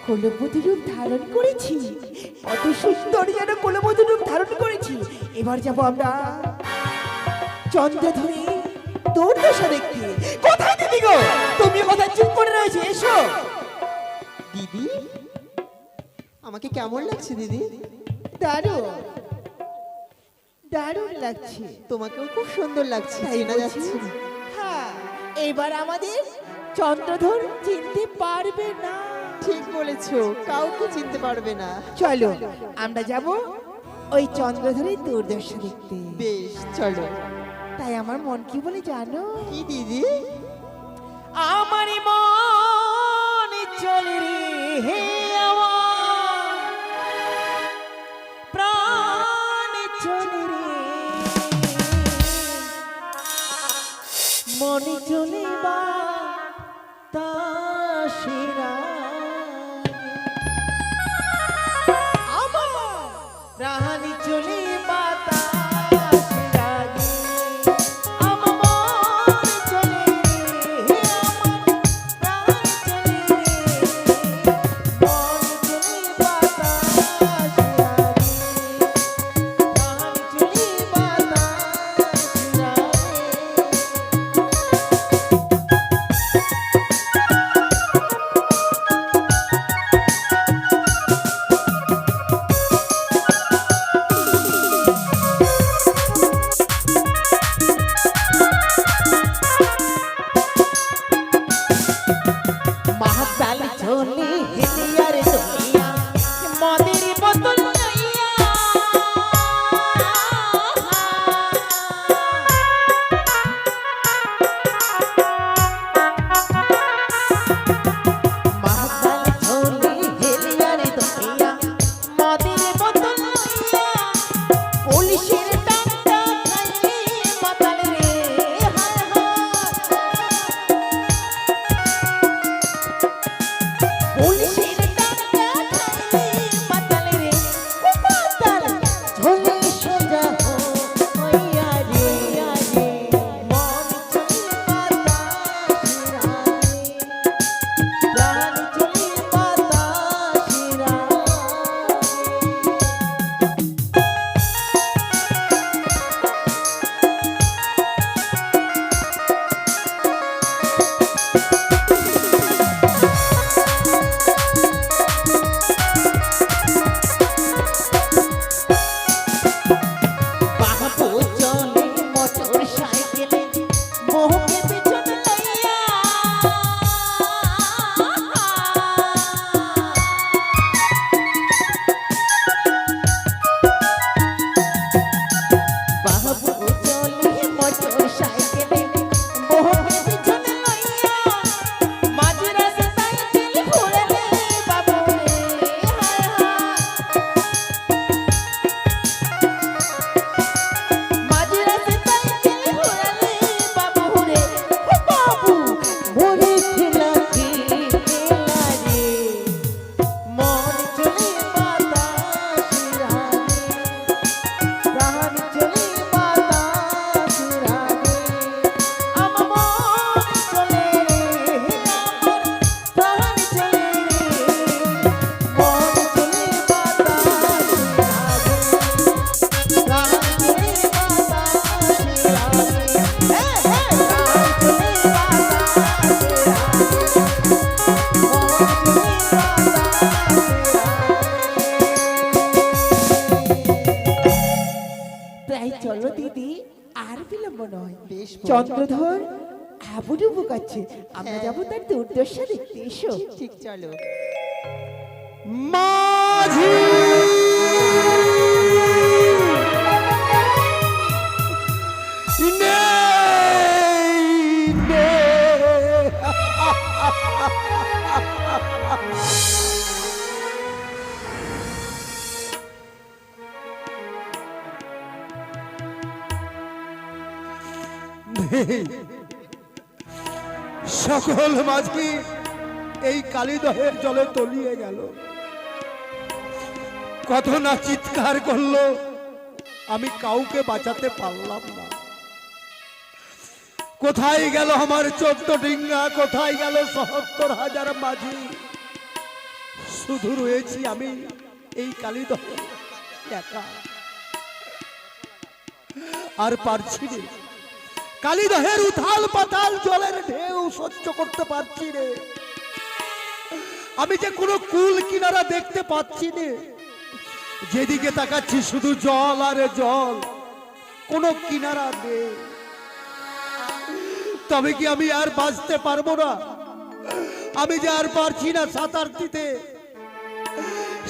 কুলবধূ রূপ ধারণ করেছি, কত সুন্দর যেন কুলবধূ রূপ ধারণ করেছি। এবার যাব আমরা চন্দ্রধরে তোর দশা দেখতে। কোথায় দিদি গো, তুমি কোথায় চুপ করে রয়েছে? এসো। দিদি, আমাকে কেমন লাগছে দিদি? দারুণ দারুণ লাগছে। তোমাকেও খুব সুন্দর লাগছে, তাই চেনা বলছি? যাচ্ছে না। হ্যাঁ, এবার আমাদের চন্দ্রধর চিনতে পারবে না। ঠিক বলেছো, কাউকে চিনতে পারবে না। চলো আমরা যাব ওই চন্দ্রধরের দুর্দশা দেখতে। বেশ, চলো। তাই আমার মন কি বলে জানো? কি দিদি? আমার মন চলে রে হে, আমার প্রাণ চলে রে, মন চলে বা তাসেরা, আমার প্রাণ চলে বা তাসেরা রে, আমার মন চলে রে, আমার প্রাণ চলে রে, মন চলে বা তাসেরা রে, প্রাণ চলে বা তাসেরা महाकाल झोली हिलियर दुनिया मदिर बोतल नैया, महाकाल झोली हिलियर दुनिया मदिर बोतल नैया, पुलिशेर डांडा खाइले माताल रे, हाय हाय पुलिशेर डांडा खाइले माताल रे, ও মাতাল ঝোলে সোজা হইয়া রে, মন চলে বাতাসেরা রে, প্রাণ চলে বাতাসেরা রে। বাবু চলে মোটর সাইকেলে মোহকে পিছন লইয়া, বাবু চলে মোটর সাইকেলে মোহকে পিছন লইয়া, মাঝ রাস্তায় তেল ভরালে বাবু রে, হায় হায় মাঝ রাস্তায় তেল ভরালে বাবু রে, ও বাবু মরে খেলা খেলা রে, মন চলে বাতাসেরা রে, প্রাণ চলে বাতাসেরা রে, আমার মন চলে রে, আমার প্রাণ চলে রে, মন চলে বাতাসেরা রে, প্রাণ চলে বাতাসেরা রে, হে হে প্রাণ চলে বাতাসেরা রে। তাই চলো দিদি, আর বিলম্ব নয়। বেশ বল। চন্দ্রধর হাবুডুবু কাচ্ছে, আমরা হ্যাঁ। যাবো তার দুর্দশা দেখতে। এসো। ঠিক, চলো। মাঝি নেই নেই। সকল মাঝি এই কালিদহের জলে তলিয়ে গেল। কত না চিৎকার করলো, আমি কাউকে বাঁচাতে পারলাম না। কোথায় গেল আমার 14 ডিঙ্গা, কোথায় গেল ৭০,০০০ মাঝি? শুধু রয়েছি আমি এই কালিদহে একা। আর পারছি রে, কালিদহের উথাল পাতাল জলের ঢেউ সহ্য করতে পারছি রে। আমি যে কোনো কুল কিনারা দেখতে পাচ্ছি রে, যেদিকে তাকাচ্ছি শুধু জল আর জল, কোনো কিনারা নেই। তবে কি আমি আর বাঁচতে পারবো না? আমি যে আর পারছি না সাঁতার দিতে।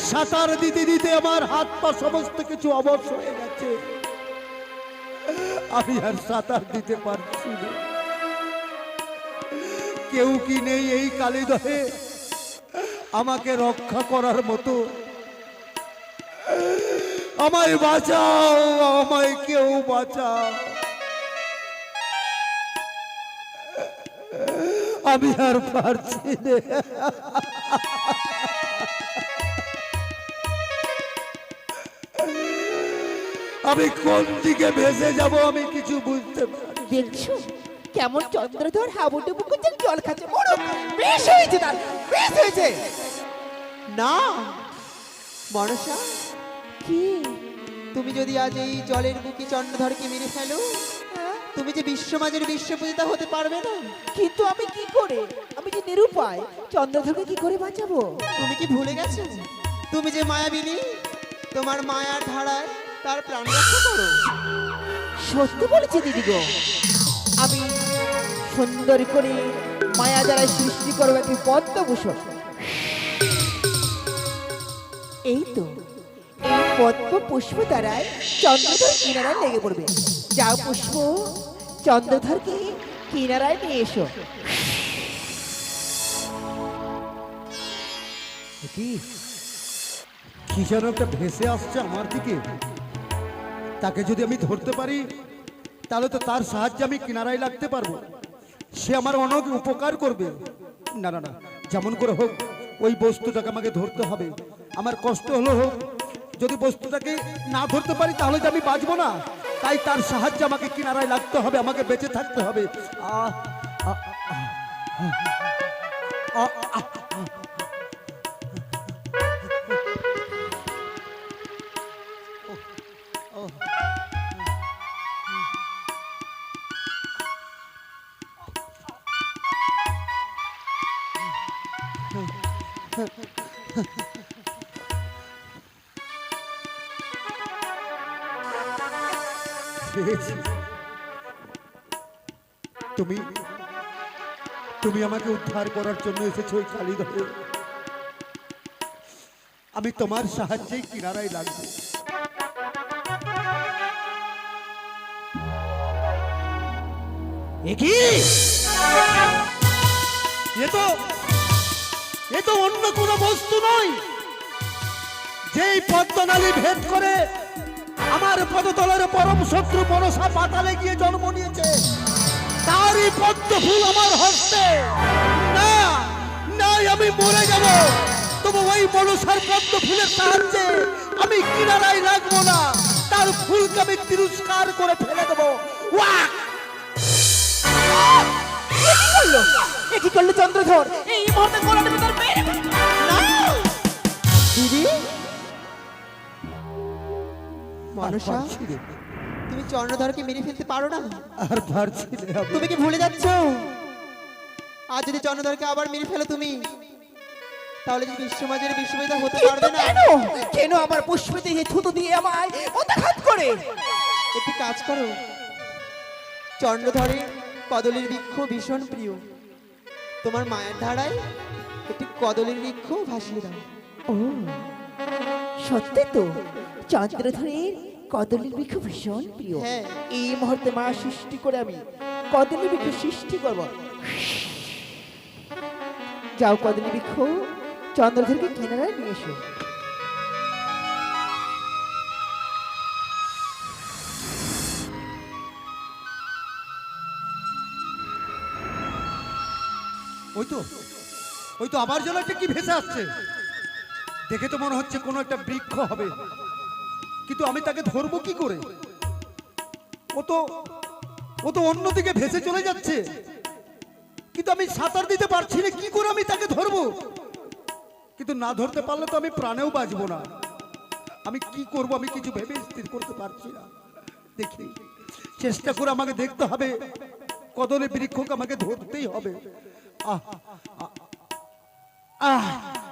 সাঁতার দিতে দিতে আমার হাত পা সমস্ত কিছু অবশ হয়ে গেছে। আমি আর সাঁতার দিতে পারছি না। কেউ কি নেই এই কালিদহে আমাকে রক্ষা করার মতো? আমায় বাঁচাও, আমায় কেউ বাঁচাও। আমি আর পারছি না। আমি কোন দিকে ভেসে যাব আমি কিছু বুঝতে পারি। দেখছো কেমন চন্দ্রধর হাবুডুবু করছে, জল খাচ্ছে। বড় বেশ হয়েছে, তার বেশ হয়েছে। না মনসা, কি তুমি যদি আজ এই জলের বুকে চন্দ্রধরকে মেরে ফেলো, তুমি যে বিশ্বমাজের বিশ্বপূজিতা হতে পারবে না। কিন্তু আমি কি করে, আমি যে নিরুপায়, চন্দ্রধরকে কি করে বাঁচাবো? তুমি কি ভুলে গেছো তুমি যে মায়াবিনী? তোমার মায়ার ধারায় তার প্রাণ রক্ষা করো। সত্যি বলেছি দিদি গো, আমি সুন্দর করে মায়া দ্বারা সৃষ্টি করবো একটি পদ্মভূষণ। এই তো এই পদ্ম পুষ্প দ্বারায় চন্দ্রধর কিনারায় লেগে পড়বে। যাও পুষ্প, চন্দ্রধরকে কিনারায় নিয়ে এসো। কি কি যেন একটা ভেসে আসছে আমার দিকে। তাকে যদি আমি ধরতে পারি তাহলে তো তার সাহায্যে আমি কিনারায় লাগতে পারবো। সে আমার অনেক উপকার করবে। না না না, যেমন করে হোক ওই বস্তুটাকে আমাকে ধরতে হবে। আমার কষ্ট হলো হোক, যদি বস্তুটাকে না ধরতে পারি তাহলে যে আমি বাঁচবো না। তাই তার সাহায্যে আমাকে কিনারায় লাগতে হবে, আমাকে বেঁচে থাকতে হবে। আহ আহ আহ আহ আহ তুমি তুমি আমাকে উদ্ধার করার জন্য এসেছো ওই কালিদহে। আমি তোমার সাহায্যেই কিনারায় লাগবো। এ তো অন্য কোনো বস্তু নয়, যেই পদ্মনালী ভেদ করে আমার পদতলের পরম শত্রু মনসা পাতালে গিয়ে জন্ম নিয়েছে। তারই পদ্ম ফুল আমার হস্তে। না না, আমি মরে যাব, তবু ওই মনসার পদ্ম ফুলের সাহায্যে আমি কিনারায় লাগবো না। তার ফুলকে আমি তিরস্কার করে ফেলে দেবো। ওয়াক! এ কি করলো চন্দ্রধর? এই মুহূর্তে গোলাটা ভিতর মেরে না। দিদি মনসা, তুমি চন্দ্রধরকে মেরে ফেলতে পারো না? আর পারছি না। তুমি কি ভুলে যাচ্ছ আজ যদি চন্দ্রধরকে আবার মেরে ফেলো তুমি, তাহলে যে বিশ্বমাজের বিশ্ববিদ্যালয় হতে পারবে না। কেন কেন আমার পুষ্পতে থুতু দিয়ে আমায় অত্যাঘাত করে? একটি কাজ করো, চন্দ্রধরের কদলীর বৃক্ষ ভীষণ প্রিয়, তোমার মায়ের ধারায় একটি কদলীর বৃক্ষ ভাসিয়ে দাও। ও সত্যি তো, চন্দ্রধরের কদলীর বৃক্ষ ভীষণ প্রিয়। হ্যাঁ। এই মুহূর্তে মা সৃষ্টি করে আমি কদলী বৃক্ষ সৃষ্টি করব। যাও কদলী বৃক্ষ, চন্দ্রধরকে কিনারায় নিয়ে এসো। ওই তো আবার যেন একটা কি ভেসে আসছে। দেখে তো মনে হচ্ছে কোনো একটা বৃক্ষ হবে, কিন্তু আমি তাকে ধরবো কি করে? ও তো অন্যদিকে ভেসে চলে যাচ্ছে, কিন্তু আমি সাঁতার দিতে পারছি না, কি করে আমি তাকে ধরবো? কিন্তু না ধরতে পারলে তো আমি প্রাণেও বাঁচবো না। আমি কি করব আমি কিছু ভেবে স্থির করতে পারছি না। দেখি চেষ্টা করে আমাকে দেখতে হবে, কদলে বৃক্ষকে আমাকে ধরতেই হবে। আহ আহ, আহ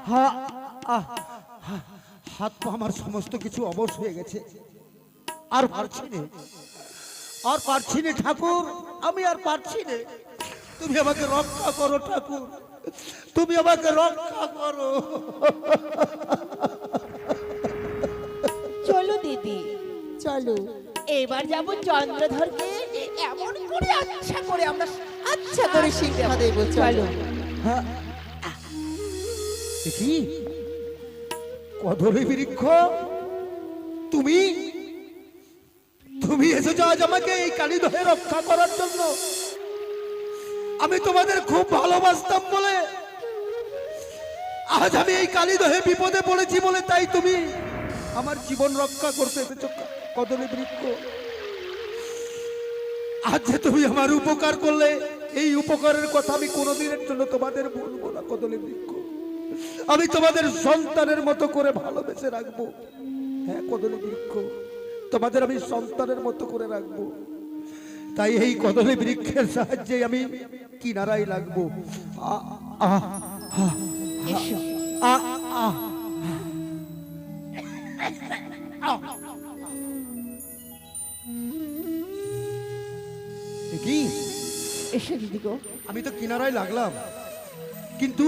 হা আহ হাত পা আমার সমস্ত কিছু অবশ হয়ে গেছে, আর পারছি না, আর পারছি না ঠাকুর, আমি আর পারছি না। তুমি আমাকে রক্ষা করো ঠাকুর, তুমি আমাকে রক্ষা করো। চলো দিদি, চলো। এবার যাব চন্দ্রধরকে এমন করে আচ্ছা করে আমরা আচ্ছা করে শিক্ষা শিখে দেব, চলো। হ্যাঁ দেখি কদলী বৃক্ষ, তুমি তুমি এসেছো আজ আমাকে এই কালীদহে রক্ষা করার জন্য। আমি তোমাদের খুব ভালোবাসতাম বলে আজ আমি এই কালীদহে বিপদে পড়েছি বলে তাই তুমি আমার জীবন রক্ষা করতে এসেছো কদলী বৃক্ষ। আজ যে তুমি আমার উপকার করলে, এই উপকারের কথা আমি কোনোদিনের জন্য তোমাদের বলবো না কদলী বৃক্ষ। আমি তোমাদের সন্তানের মতো করে ভালোবেসে রাখবো। হ্যাঁ কদলী বৃক্ষ, তোমাদের আমি সন্তানের মতো করে রাখবো। তাই এই কদলী বৃক্ষের সাহায্যে আমি কিনারায় লাগবো। এসো। কি এসো দিদি গো। আমি তো কিনারায় লাগলাম, কিন্তু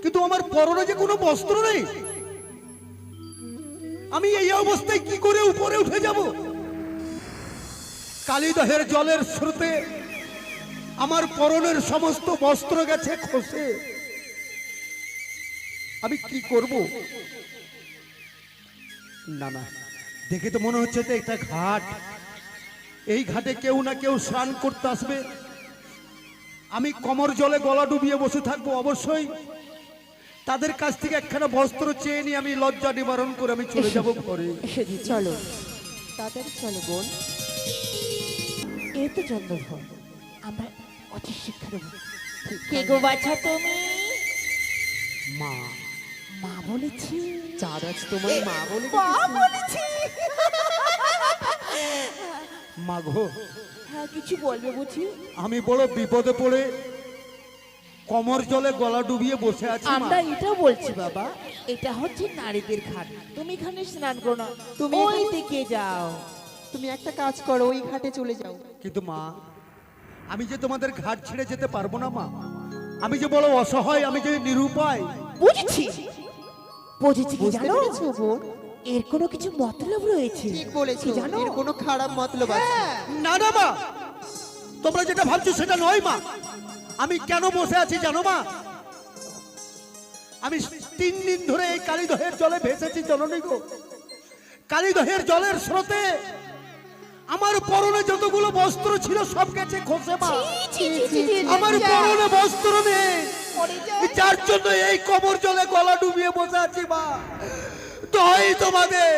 কিন্তু আমার পরনে যে কোনো বস্ত্র নেই। আমি এই অবস্থায় কি করে উপরে উঠে যাব? কালীদহের জলের স্রোতে আমার পরনের সমস্ত বস্ত্র গেছে খসে। আমি কি করব? না না, দেখে তো মনে হচ্ছে যে একটা ঘাট, এই ঘাটে কেউ না কেউ স্নান করতে আসবে। আমি কোমর জলে গলা ডুবিয়ে বসে থাকবো। অবশ্যই তাদের কাছ থেকে একখানা বস্ত্র চেয়ে নিয়ে আমি লজ্জা নিবারণ করে আমি চলে যাব ঘরে। এসো দিদি, চলো তাড়াতাড়ি চলো বোন। এই তো চন্দ্রধর, আমরা অতি শিক্ষা দেবো। কে গো বাছা তুমি? মা, মা বলেছি। চাঁদ আজ তোমার মা বলে মা বলেছি। মা গো, হ্যাঁ কিছু বলবে বুঝি? আমি বড় বিপদে পড়ে কোমর জলে গলা ডুবিয়ে বসে আছি। আমরা এটাও বলছি বাবা, এটা হচ্ছে নারীদের ঘাট, তুমি এখানে স্নান করো না, তুমি তুমি ওই এখানে- দিকে যাও। তুমি একটা কাজ করো, ওই ঘাটে চলে যাও। কিন্তু মা, আমি যে তোমাদের ঘাট ছেড়ে যেতে পারবো না মা। আমি যে বড় অসহায়, আমি যে নিরুপায়। বুঝেছি বুঝেছি, কি বুঝতে জানো পেরেছো বোন? এর কোনো কিছু মতলব রয়েছে। ঠিক বলেছো, কি জানো? এর কোনো খারাপ মতলব আছে? না না মা, তোমরা যেটা ভাবছো সেটা নয় মা। আমি কেন বসে আছি জানো মা? আমি 3 দিন ধরে এই কালীদহের জলে ভেসেছি জননী গো। কালীদহের জলের স্রোতে আমার পরনে যতগুলো বস্ত্র ছিল সব গেছে খসে মা। ছি, ছি, ছি, ছি, আমার লজ্জা। পরনে বস্ত্র নেই, মরে যাই। যার জন্য এই কবর জলে গলা ডুবিয়ে বসে আছি মা। দয় তোমাদের,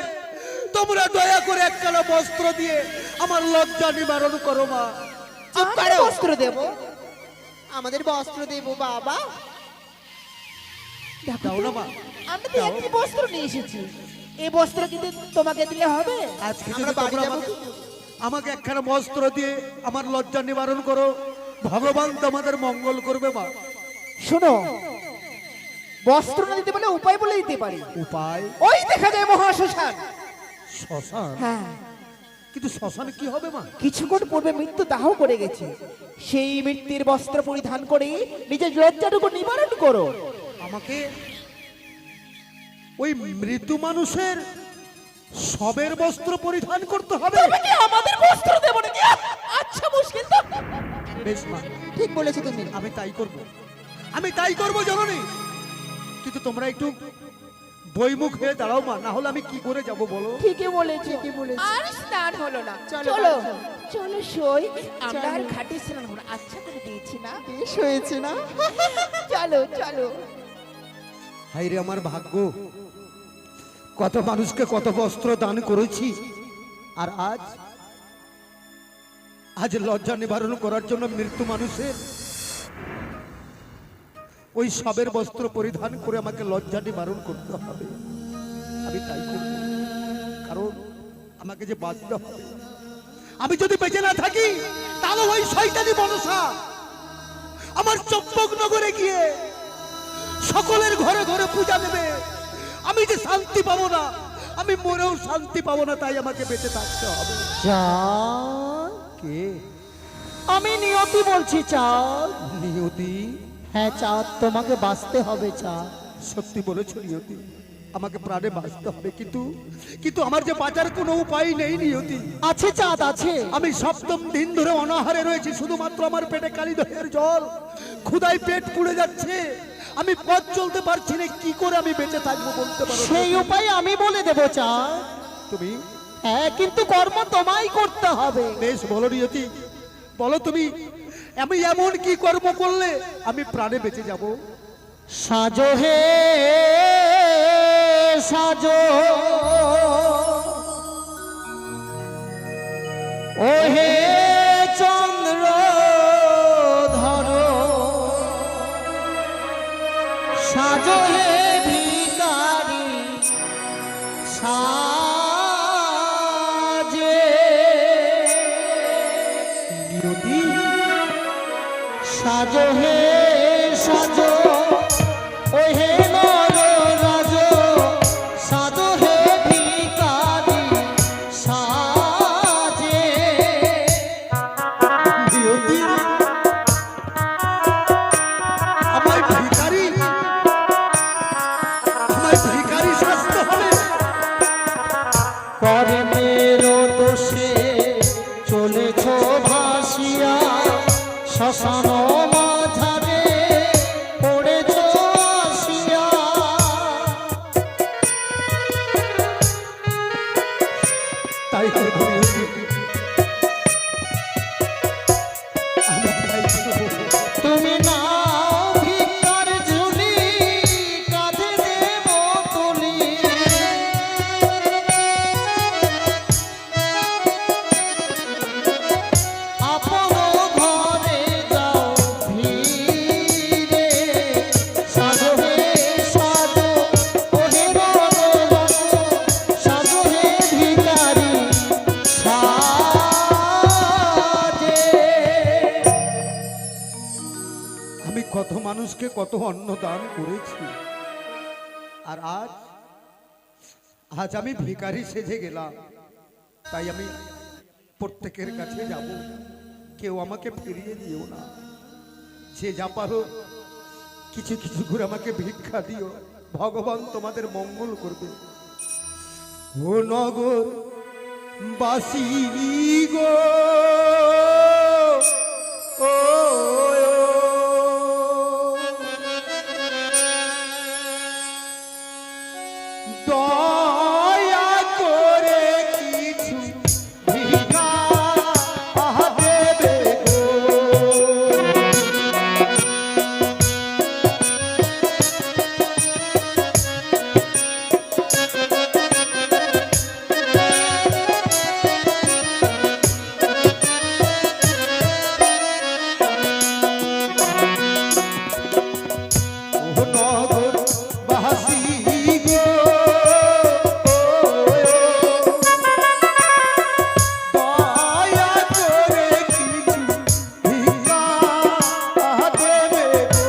তোমরা দয়া করে একখানা বস্ত্র দিয়ে আমার লজ্জা নিবারণ করো মা। চুপ আমরা করো। বস্ত্র দেবো। আমাদের বস্ত্র দেবো বাবা। দেখো দাও না মা, আমরা তো একটি বস্ত্র নিয়ে এসেছি, এই বস্ত্র কিন্তু তোমাকে দিলে হবে? আজকে আমরা যদি বাড়ি তোমরা যাবো আমাকে একখানা বস্ত্র দিয়ে আমার লজ্জা নিবারণ করো, ভগবান তোমাদের মঙ্গল করবে মা। শোনো, বস্ত্র না দিতে পারলে উপায় বলে দিতে পারি। উপায়? ওই দেখা যায় মহাশ্মশান। শ্মশান? হ্যাঁ, কিন্তু শ্মশানে কি হবে মা? কিছুক্ষণ পূর্বে মৃত্যু দাহ করে গেছে, সেই মৃত্যুর বস্ত্র পরিধান করে নিজের লজ্জাটুকু নিবারণ করো। আমাকে ওই মৃত্যু মানুষের সবের বস্ত্র পরিধান করতে হবে? তবে কি আমাদের বস্ত্র দেবো নাকি? আচ্ছা মুশকিল তো। বেশ মা, ঠিক বলেছো তুমি। আমি তাই করব, আমি তাই করব জননী। কিন্তু তোমরা একটু বইমুখ হয়ে দাঁড়াও মা, না হলে আমি কি করে যাব বলো? ঠিকই বলেছো, ঠিকই বলেছো। আর স্নান হলো না। চলো, চলো চলো। চলো সই, আমরা আর চলো। ঘাটে স্নান হলো, আচ্ছা করে দিয়েছি না? বেশ হয়েছে না? চলো চলো। হাইরে আমার ভাগ্য, কত মানুষকে কত বস্ত্র দান করেছি, আর আজ আজ লজ্জা নিবারণ করার জন্য মৃত্যু মানুষের ওই সবের বস্ত্র পরিধান করে আমাকে লজ্জা নিবারণ করতে হবে। আমি তাই করব, কারণ আমাকে যে বাঁচতে হবে। আমি যদি বেঁচে না থাকি তাহলে ওই শয়তানি মনসা আমার চম্পকনগরে গিয়ে সকলের ঘরে ঘরে পূজা দেবে। আমি যে শান্তি পাবো না, আমি মরেও শান্তি পাবো না, তাই আমাকে বেঁচে থাকতে হবে। চাঁদ, কে? আমি নিয়তি বলছি চাঁদ। নিয়তি? হ্যাঁ চাঁদ, তোমাকে বাঁচতে হবে চাঁদ। সত্যি বলেছ নিয়তি, আমাকে প্রাণে বাঁচতে হবে, কিন্তু কিন্তু আমার যে বাঁচার কোনো উপায় নেই নিয়তি। আছে চাঁদ আছে। আমি সপ্তম দিন ধরে অনাহারে রয়েছি, শুধুমাত্র আমার পেটে কালিদহের জল, ক্ষুধায় পেট পুড়ে যাচ্ছে, আমি পথ চলতে পারছি না। কি করে আমি বেঁচে থাকবো বলতে পারো? সেই উপায় আমি বলে দেবো চাঁদ। তুমি? হ্যাঁ, কিন্তু কর্ম তোমায় করতে হবে। বেশ, বলো নিয়তি, বলো তুমি, আমি এমন কি কর্ম করলে আমি প্রাণে বেঁচে যাব? সাজো হে সাজো, ও হে চন্দ্র ধরো, সাজো হে ভিখারি সাজে। নিয়তি, সাজো হে সাজো, ও হে নর রাজ, সাজো হে ভিখারি সাজে। নিয়তি, আমায় ভিখারি সাজতে হবে? কর্মের দোষে চলেছ ভাসিয়া, শ্মশান মাঝারে পড়েছ আসিয়া। তাই করবো নিয়তি, আমি তাই করবো। তুমি নাও ভিক্ষার ঝুলি, কাঁধে দেব তুলি, আপন ঘরে যাও ভিড়ে। সাজো হে সাজো, ও হে রঘুবংশ, সাজো হে ভিখারি সাজে। আমি কত মানুষকে কত অন্ন দান করেছি, আর আজ আজ আমি ভিখারি সেজে গেলাম। তাই আমি প্রত্যেকের কাছে যাব, কেউ আমাকে ফিরিয়ে দিও না। যে যা পারো কিছু কিছু করে আমাকে ভিক্ষা দিও, ভগবান তোমাদের মঙ্গল করবে। ও নগর বাসী গো, ও দয়া করে কিছু ভিক্ষা দেবে গো। ও নগর বাসী গো, দয়া করে কিছু ভিক্ষা দেবে গো।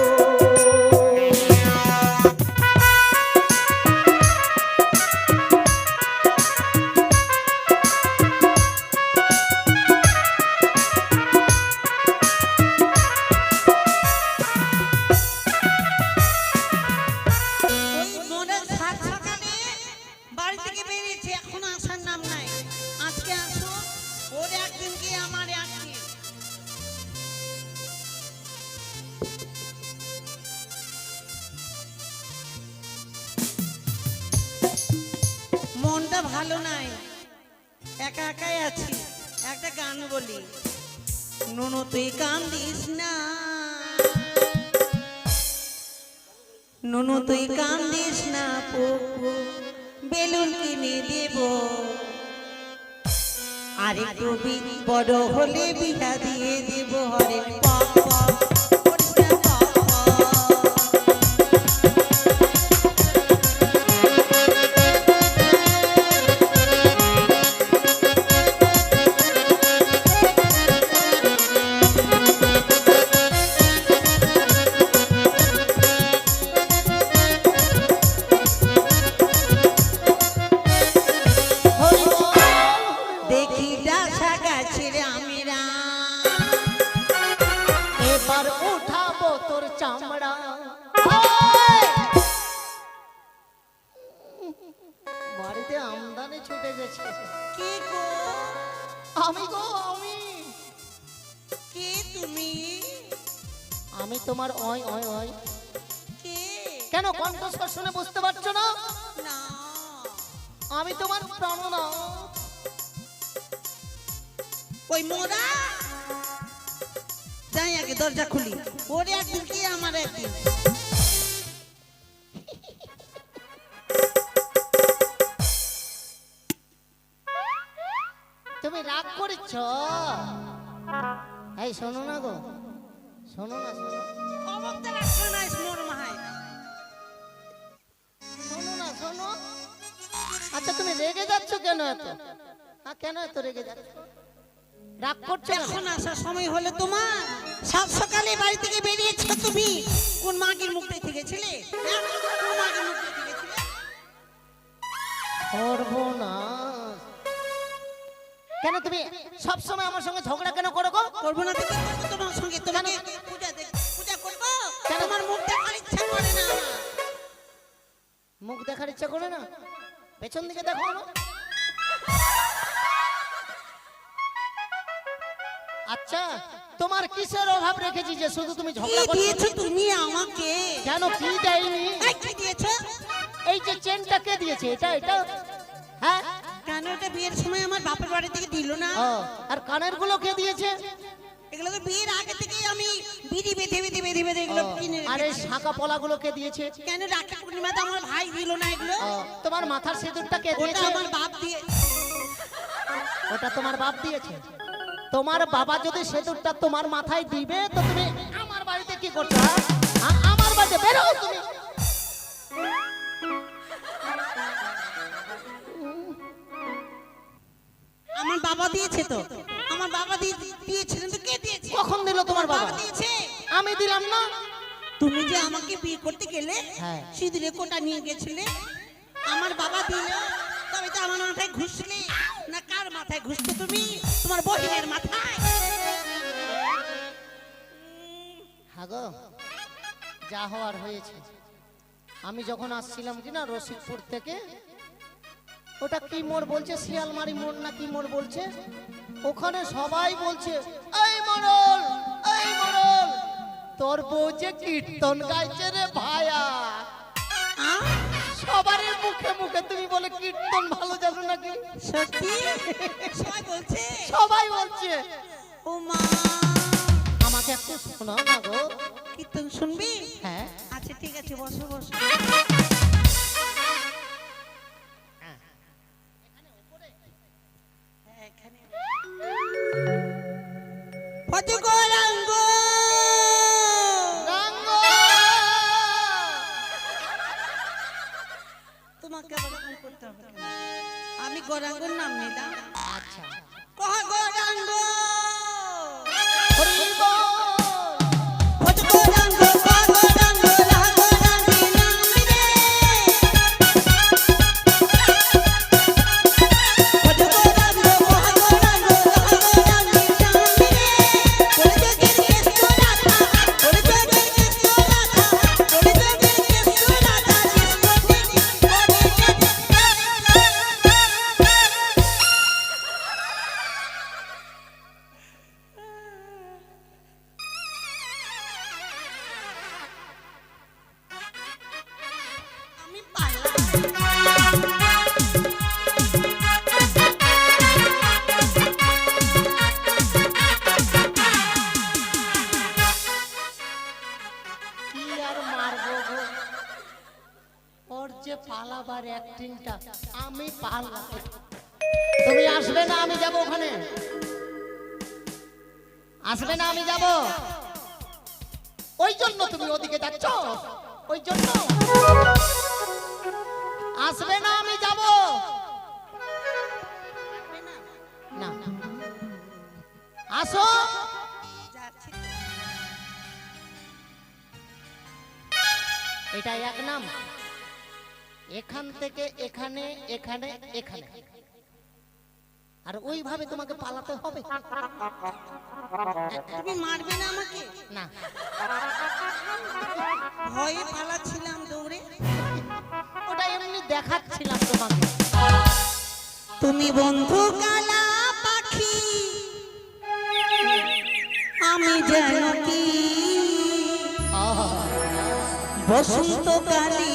ওই মনের সাত সকালে বাড়ি থেকে বেরিয়েছে, এখনো আসার নাম নাই। আজকে আসো, ওর একদিন কি আমার একদিন। মনটা ভালো নাই, একা একাই আছি। একটা গান বলি, নুনু তুই কান্দিস না, নুনু তুই কান্দিস না, পুপু বেলুন কিনে দেব, আরেকটু বড় হলে বিয়া দিয়ে দেব। হরে পাপা করিস না পাপা, এবার উঠাবো তোর চামড়া। বাড়িতে আমদানি ছুটে গেছে। কে গো? আমি গো আমি, কে তুমি? আমি তোমার ওই ওই ওই। কে? কেন কণ্ঠস্বর শুনে বুঝতে পারছো না? না। আমি তোমার প্রাণনাথ। ওই মোরা যাই আগে দরজা খুলি। ওর একদিন কি আমার একদিন। তুমি রাগ করেছ? এই শোনো না গো, শোনো না, শোনো, খবর তো রাখছো না মোর মাহাই। শোনো না, শোনো। আচ্ছা তুমি রেগে যাচ্ছ কেন এত? কেন এত রেগে যাচ্ছ? রাগ করছো কেন? এখন আসার সময় হলো তোমার? সাত সকালে বাড়ি থেকে বেরিয়েছো তুমি। কোন মাগির মুখ দেখে গেছিলে? কোন মাগির মুখ দেখে গেছিলে? সর্বনাশ! কেন তুমি সব সময় আমার সঙ্গে ঝগড়া কেন করো গো? করবো না তো কি করবো তোমার সঙ্গে? তোমাকে পূজা করবো? তোমার মুখ দেখার ইচ্ছা করে না আমার। মুখ দেখার ইচ্ছা করে না? পেছন দিকে দেখো না। আচ্ছা তোমার কিসের অভাব রেখেছি যে শুধু তুমি কি ঝগড়া করছো? দিয়েছো তুমি আমাকে? কেন কি দেয়নি? এই কি দিয়েছো? এই যে চেনটা কে দিয়েছে? এটা এটা হ্যাঁ? কেন এটা বিয়ের সময় আমার বাপের বাড়ি থেকে দিল না? ও, আর কানের গুলো কে দিয়েছে? এগুলো তো বিয়ের আগে থেকেই আমি বিড়ি বেঁধে এগুলো কিনে আরে রেখেছি। শাঁখা পলাগুলো কে দিয়েছে? কেন রাখি পূর্ণিমাতে আমার ভাই দিল না এগুলো? ও, তোমার মাথার সিঁদুরটা কে ওটা দিয়েছে? আমার বাপ দিয়ে। ওটা তোমার বাপ দিয়েছে? তোমার বাবা যদি সিঁদুরটা তোমার মাথায় দিবে তো তুমি আমার বাড়িতে কি করছো? আমার বাড়িতে বেরো তুমি। আমার বাবা দিয়েছে তো। আমার বাবা দিয়েছিলেন তো। কে দিয়েছে? কখন দিল তোমার বাবা? দিয়েছে। আমি দিলাম না। তুমি যে আমাকে বিয়ে করতে গেলে হ্যাঁ। সিঁদুরে কোটা নিয়ে গেছিলে, আমার বাবা দিল। তবে তো আমার মাথায় ঘুষলে না কার মাথায় ঘুষতে তুমি? তোমার বহিনের মাথায়। হাগো যা হওয়ার হয়েছে। আমি যখন আসছিলাম কিনা রসিকপুর থেকে, ওটা কি মোড় বলছে, শিয়ালমারি মোড় না কি মোড় বলছে, ওখানে সবাই বলছে এই মোড়ল, এই মোড়ল, তোর বউ যে কীর্তন গাইছে রে ভায়া। আহ? সবার মুখে মুখে তুমি বলে কীর্তন ভালো জানো নাকি? সত্যি? সবাই বলছে? সবাই বলছে। ও মা, আমাকে একটু শোনাও না গো। কীর্তন শুনবি? হ্যাঁ আচ্ছা ঠিক আছে, বসো বসো। এখানে কত গৌরাঙ্গ, তোমাকে আবার ফোন করতে হবে কেন? আমি গৌরাঙ্গর নাম নিলাম। আচ্ছা কহ গৌরাঙ্গ, হরি বল। কত গৌরাঙ্গ, কহ গৌরাঙ্গ, লাহ গৌরাঙ্গের নাম রে। কত গৌরাঙ্গ, কহ গৌরাঙ্গ, লাহ গৌরাঙ্গের নাম রে। তোর যোগের কেষ্ট রাধা, তোর যোগের কেষ্ট রাধা, তোর যোগের কেষ্ট রাধা, কৃষ্ণ আমি পারলাম। কি আর মারবো গো, ওর যে পালাবার অ্যাক্টিংটা আমি পারলাম। তুমি আসবে না আমি যাব ওখানে? আসবে না আমি যাব? ওই জন্য তুমি ওদিকে যাচ্ছ? ওই জন্য আসবে না আমি যাব না। আসো। যাচ্ছি। এটা এক নাম। এখান থেকে এখানে, এখানে, এখানে, আর ওইভাবে তোমাকে পালাতে হবে। তুমি মারবে না আমাকে? না, ভয়ে পালাচ্ছিলাম দৌড়ে। ওটা এমনি দেখাচ্ছিলাম তোমাকে। তুমি বন্ধু কালা পাখি, আমি যেন কি বসন্তকালে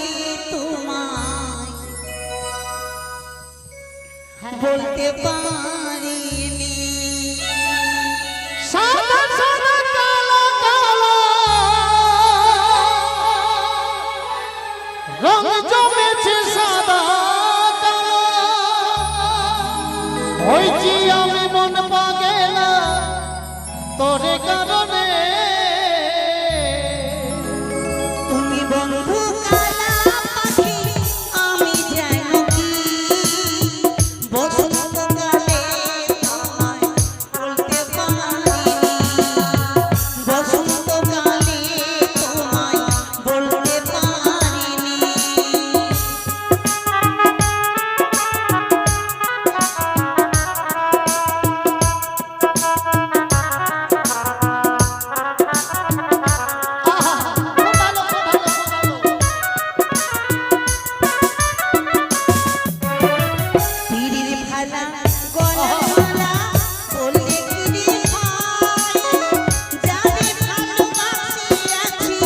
তোমায় বলতে পারিনি। সাদা সাদা কালো কালো রং জমেছে সাদা কালো, হইছি আমি মন পাগেলা তোরে কারণে। তুমি বন্ধু কালা পাখি, আমি যেন কি বসন্তকালে তোমায় বলতে পারিনি। বসন্তকালে তোমায় বলতে পারিনি। পিরির ভালা গলা গলা বলে কিরে হয়, যারে ভালোবাসি আছি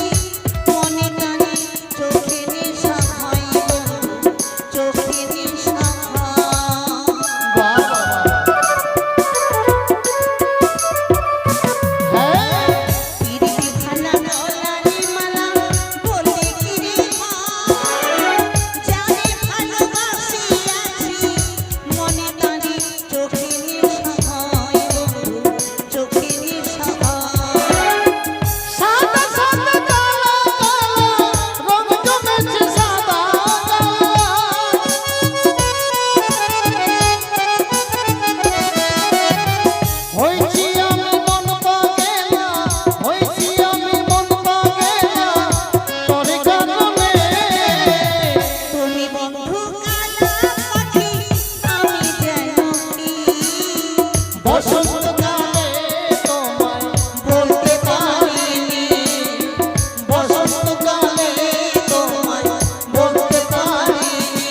মনে টানে চোখে নেশা হয় গো, চোখে নেশা হয়। পিরির ভালা গলার মালা বলে কিরে হয়, যারে ভালোবাসি আছি মনে টানে চোখে নেশা হয় বন্ধু, চোখে নেশা হয়। সাদা সাদা কালো কালো রং জমেছে সাদা কালো, হইছি আমি মন পাগেলা, হইছি আমি মন পাগেলা তোরে কারণে। তুমি বন্ধু কালা পাখি, আমি যেন কি বসন্তকালে তোমায় বলতে পারিনি। বসন্তকালে তোমায় বলতে পারিনি,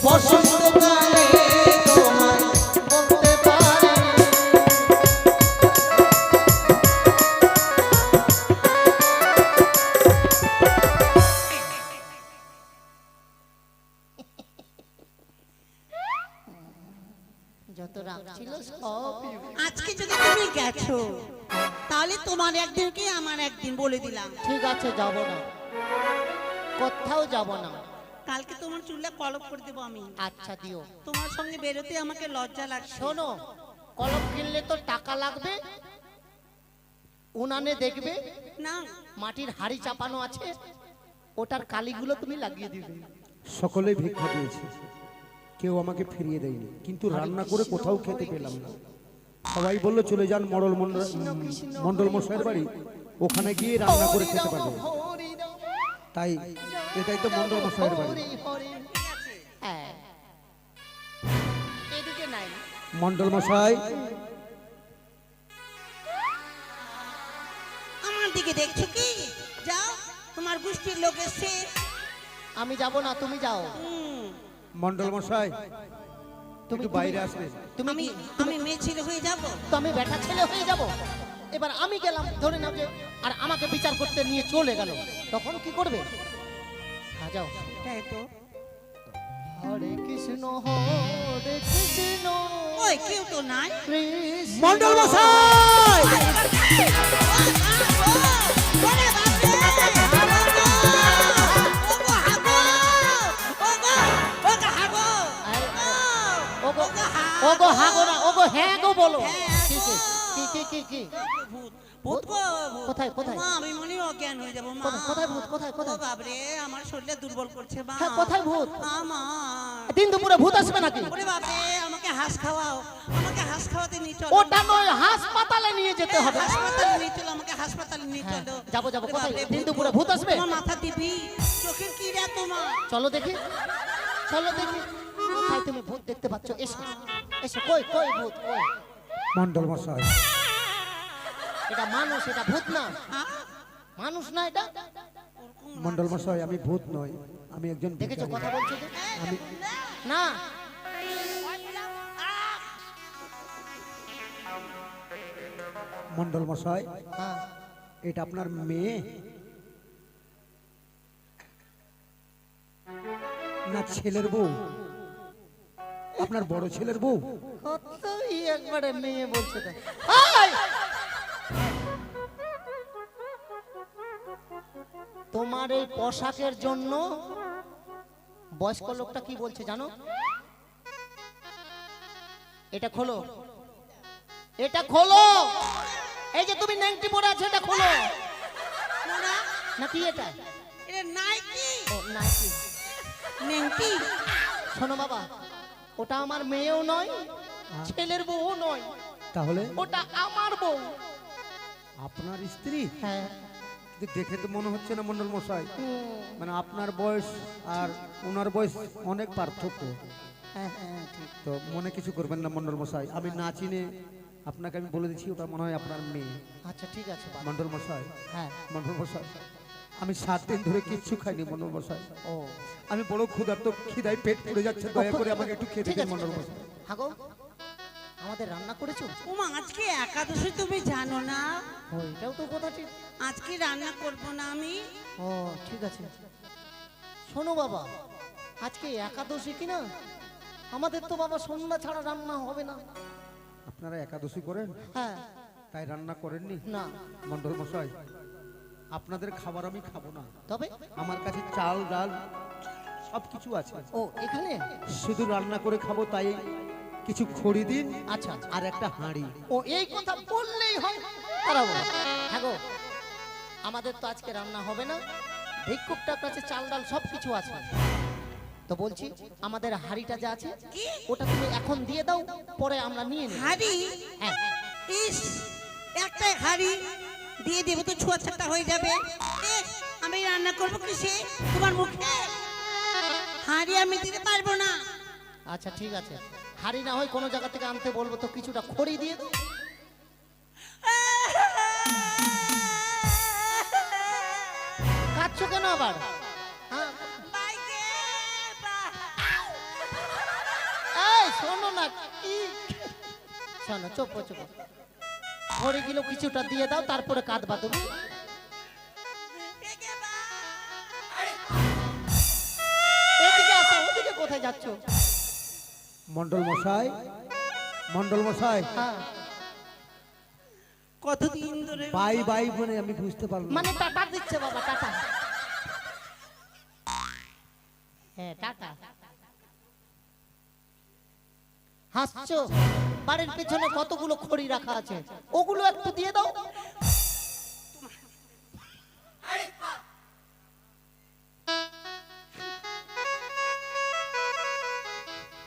বসন্তকালে তোমায় বলতে পারিনি। যত রাগ ছিল সব আজকে যদি তুমি গেছো তাহলে তোমার একদিন কি আমার একদিন বলে দিলাম। ঠিক আছে, যাব না, কোথাও যাব না। কালকে তোমার চুলে কলপ করে দেবো আমি। আচ্ছা দিও। তোমার সঙ্গে বেরোতে আমাকে লজ্জা লাগছে। শোনো, কলম কিনলে তো টাকা লাগবে, উনানে দেখবে না, মাটির হাড়ি চাপানো আছে, ওটার কালিগুলো তুমি লাগিয়ে দিবে। সকলেই ভিক্ষা দিয়েছে, কেউ আমাকে ফিরিয়ে দেয়নি, কিন্তু রান্না করে কোথাও খেতে পেলাম না। সবাই বললো চলে যান মন্ডল মশাইয়ের বাড়ি, ওখানে গিয়ে রান্না করে খেতে পারবেন। হরি রাম, তাই এটাই তো মন্ডল মশাইয়ের বাড়ি। হরি হরি। হ্যাঁ, এদিকে নাই। মন্ডল মশাই, আমার দিকে দেখছো কি? যাও, তোমার গোষ্ঠীর লোক এসছে। আমি যাব না, তুমি যাও। মন্ডল মশাই একটু বাইরে আসবেন। তুমি আমি আমি মেয়ে ছেলে হয়ে যাব? তো আমি বেটা ছেলে হয়ে যাব। এবার আমি গেলাম, ধরে নাও যে, আর আমাকে বিচার করতে নিয়ে চলে গেল, তখন কি করবে? হ্যাঁ যাও। তাই তো। হরে কৃষ্ণ হরে কৃষ্ণ ওই কেউ তো নাই। কৃষ্ণ মন্ডল মশাই, ওরে বাপরে! ওগো হাগো! ওগো হাগো! ওগো ওগো ওগো হাগো না, ওগো হ্যাঁ গো বলো। হ্যাঁ কি গো। কি কি কি কি? ভূত, ভূত গো, ভূত। কোথায়, কোথায়? মা, আমি মনে হয় অজ্ঞান হয়ে যাবো মা। কোথায় ভূত, কোথায়, ও কোথায়? বাপরে, আমার শরীরটা দুর্বল করছে মা। হ্যাঁ, কোথায় ভূত? আমার দিন দুপুরে ভূত আসবে নাকি? ওরে বাপরে, আমাকে হাঁস খাওয়াও, আমাকে হাঁস খাওয়াতে নিয়ে চলো। ওটা নয়, হাসপাতালে নিয়ে যেতে হবে। হাসপাতালে নিয়ে চলো, আমাকে হাসপাতালে নিয়ে হ্যাঁ, চলো। যাবো, যাবো। ওরে কোথায়? বাপরে, দিন দুপুরে ভূত আসবে? তোমার মাথা দিবি, চোখের কি রে তোমার? চলো দেখি, চলো দেখি। কোথায় তুমি ভূত দেখতে দেখতে পাচ্ছ, এসো এসো। কই কই ভূত কই? মন্ডল মশাই, এটা মানুষ, এটা ভূত না। মানুষ না এটা। মন্ডল মশাই, আমি ভূত নই, আমি একজন দেখেছো ভিখারি। কথা বলছে যে? আমি না মন্ডল মশাই, হ্যাঁ এটা আপনার মেয়ে না ছেলের বউ? আপনার বড় ছেলের বউ? কতই একবারে মেয়ে বলছে তো। এই! তোমার এই পোশাকের জন্য বয়স্ক লোকটা কি বলছে জানো? এটা খোলো, এটা খোলো। এই যে তুমি নেংটি পরে আছে, এটা খোলো। মোনা নাকি এটা? এটা নাইটি ও নাকি? নেংটি শোনো বাবা, ওটা আমার মেয়েও নয়, ছেলের বউও নয়, তাহলে ওটা আমার বউ। আপনার স্ত্রী? হ্যাঁ। কিন্তু দেখে তো মনে হচ্ছে না মন্ডল মশাই, মানে আপনার বয়স আর ওনার বয়স অনেক পার্থক্য। হ্যাঁ হ্যাঁ ঠিক। তো মনে কিছু করবেন না মন্ডল মশাই, আমি না চিনে আপনাকে আমি বলে দিচ্ছি ওটা মনে হয় আপনার মেয়ে। আচ্ছা ঠিক আছে বাবা। মন্ডল মশাই, হ্যাঁ। মন্ডল মশাই, আমি 7 দিন ধরে কিচ্ছু খাইনি মন্ডল মশাই। ও আমি বড় ক্ষুধার্ত, খিদায় পেট পুড়ে যাচ্ছে, দয়া করে আমাকে একটু খেতে ঠিক দিন আছে, মন্ডল ঠিক আছে। মশাই। হ্যাঁ গো, আমাদের রান্না করেছো? ওমা আজকে একাদশী তুমি জানো না? ওইটাও তো কথা ঠিক। আজকে রান্না করব না আমি। ও ঠিক আছে। শোনো বাবা, আজকে একাদশী কি না? আমাদের তো বাবা সন্ধ্যা ছাড়া রান্না হবে না। আপনারা একাদশী করেন, হ্যাঁ। তাই রান্না করেননি? না। মন্ডল মশাই, আপনাদের খাবার আমি খাবো না, তবে আমার কাছে চাল ডাল সব কিছু আছে, ও এখানে? শুধু রান্না করে খাবো, তাই কিছু খড়ি দিন আচ্ছা আচ্ছা। আর একটা হাঁড়ি। ও এই কথা বললেই হয়। দাঁড়াও বাবা। হ্যাঁ গো, আমাদের তো আজকে রান্না হবে না, ভিক্ষুকটার কাছে চাল ডাল সব কিছু আছে। তো বলছি আমাদের হাঁড়িটা যা আছে ওটা তুমি এখন দিয়ে দাও, পরে আমরা নিয়ে নেব। হাড়ি? হ্যাঁ। ইস, একটাই হাড়ি দিয়ে দেবো তো ছোঁয়া ছাটা হয়ে যাবে। ইস, আমি রান্না করবো কিসে তোমার মুখে? হাড়ি আমি দিতে পারবো না। আচ্ছা ঠিক আছে, হাঁড়ি না হয় কোনো জায়গা থেকে আনতে বলবো, তো কিছুটা খড়ি দিয়ে দাও। কাঁদছো কেন আবার? হ্যাঁ। বাইকে বা- এই শোনো না, কি শোনো, চুপ চুপ। খড়ি গুলো কিছুটা দিয়ে দাও, তারপরে কাঁদবা তুমি। বাইকে বা- এদিকে আসো, ওদিকে কোথায় যাচ্ছ? মন্ডল মশাই, মন্ডল মশাই, হ্যাঁ কতদিন ধরে বাই বাই বলে আমি বুঝতে পারলাম না। মানে টাটা দিচ্ছে বাবা, টাটা। হ্যাঁ টাটা। হাসছো? বাড়ির পেছনে কতগুলো খড়ি রাখা আছে, ওগুলো একটু দিয়ে দাও।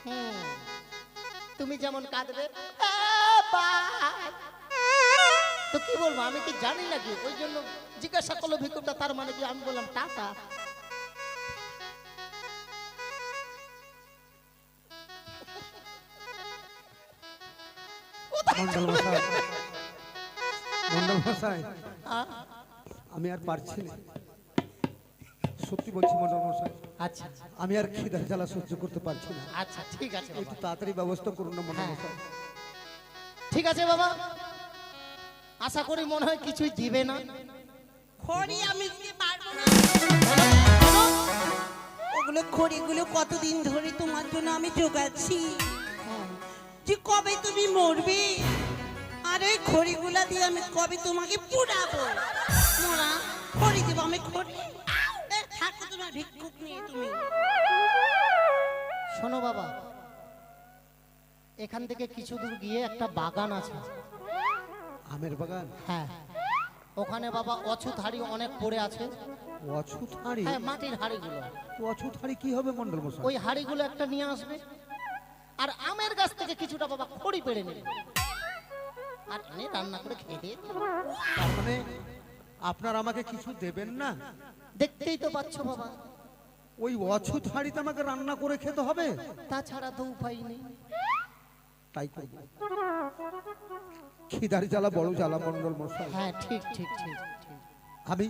হুম, তুমি যেমন কাঁদবে তো কি বলবো, আমি কি জানি নাকি? ওই জন্য জিজ্ঞাসা করলো ভিক্ষুকটা, তার মানে কি? আমি বললাম টাটা। মন্ডল মশাই, মন্ডল মশাই, আ- আমি আর পারছি না, সত্যি বলছি মন্ডল মশাই, আচ্ছা আমি আর খিদার জ্বালা সহ্য করতে পারছি না। আচ্ছা ঠিক আছে একটু বাবা। তাড়াতাড়ি ব্যবস্থা করুন না মন্ডল হ্যাঁ। মশাই। ঠিক আছে বাবা, আশা করি মনে হয় কিছুই দিবে না। খড়ি আমি দিতে পারবো না। ওগুলো খড়িগুলো কতদিন ধরে তোমার জন্য আমি জোগাচ্ছি, যে কবে তুমি মরবে, আর ওই খড়িগুলা দিয়ে আমি কবে তোমাকে পুড়াবো। মোরা খড়ি দেবো আমি, খড়ি এ, থাকো তোমার ভিক্ষুক নিয়ে তুমি। শোনো বাবা, এখান থেকে কিছু দূর গিয়ে একটা বাগান আছে। আমের বাগান? হ্যাঁ, ওখানে বাবা অছুত হাঁড়ি অনেক পড়ে আছে। অছুত হাঁড়ি? হ্যাঁ, মাটির হাঁড়িগুলো। তো অছুত হাঁড়ি কি হবে মন্ডল মশাই? ওই হাঁড়িগুলো একটা নিয়ে আসবে, আর আমের গাছ থেকে কিছুটা বাবা খড়ি পেড়ে নেবে, আর এনে রান্না করে খেয়ে দিয়ে দেবে। তার মানে আপনার আমাকে কিছু দেবেন না? দেখতেই তো পাচ্ছ বাবা, ওই অছুত হাঁড়িতে আমাকে রান্না করে খেতে হবে? তাছাড়া তো উপায় নেই। তাই করব। খিদার জ্বালা বড় জ্বালা মন্ডল মশাই। হ্যাঁ ঠিক ঠিক ঠিক ঠিক। আমি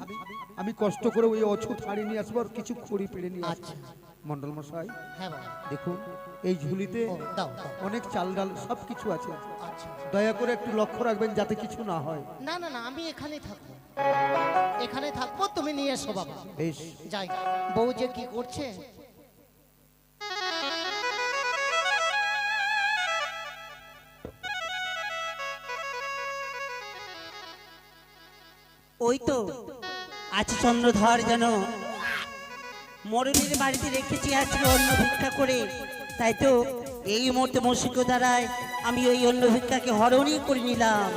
আমি কষ্ট করে ওই অছুত হাঁড়ি নিয়ে আসবো আর কিছু খড়ি পেড়ে নিয়ে আচ্ছা। আসবো। মন্ডল মশাই হ্যাঁ বাবা। দেখুন এই ঝুলিতে ও, দাও দাও। অনেক চাল ডাল সব কিছু আছে। আচ্ছা। দয়া করে একটু লক্ষ্য রাখবেন যাতে কিছু না হয়। না না না, আমি এখানেই থাকবো, এখানে থাকবো, তুমি নিয়ে এসো বাবা। বেশ। যাই। বউ যে কি করছে। ওই তো আছে চন্দ্রধর, যেন মরণের বাড়িতে রেখেছি আজকে অন্ন ভিক্ষা করে। তাই তো এই মুহূর্তে মসিক দ্বারায় আমি ওই অন্ন ভিক্ষাকে হরণই করে নিলাম।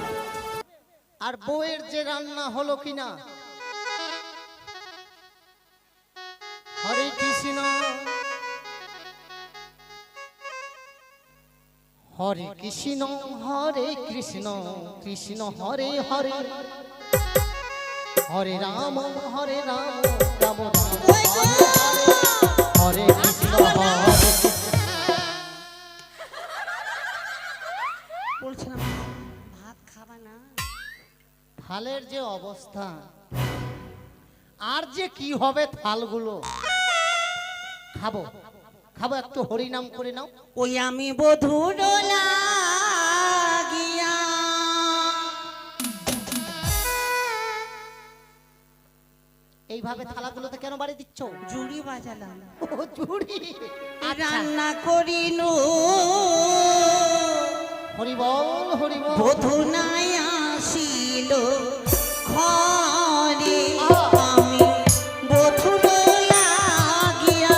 আর বউয়ের যে রান্না হলো কিনা। হরে কৃষ্ণ হরে কৃষ্ণ হরে কৃষ্ণ কৃষ্ণ হরে হরে হরে রাম রাম রাম হরে কৃষ্ণ হরে বলছিলাম ভাত খাবা না? থালের যে অবস্থা, আর যে কি হবে থালগুলো। খাবো খাবো, একটু হরি নাম করে নাও। ওই আমি বধুর লাগিয়া এইভাবে থালাগুলোতে কেন বাড়ি দিচ্ছ? জুড়ি বাজালাম, ও চুড়ি। রান্না করিনু হরি বল হরি বল। বধু নাই আসিল ঘরে, আমি বধুর লাগিয়া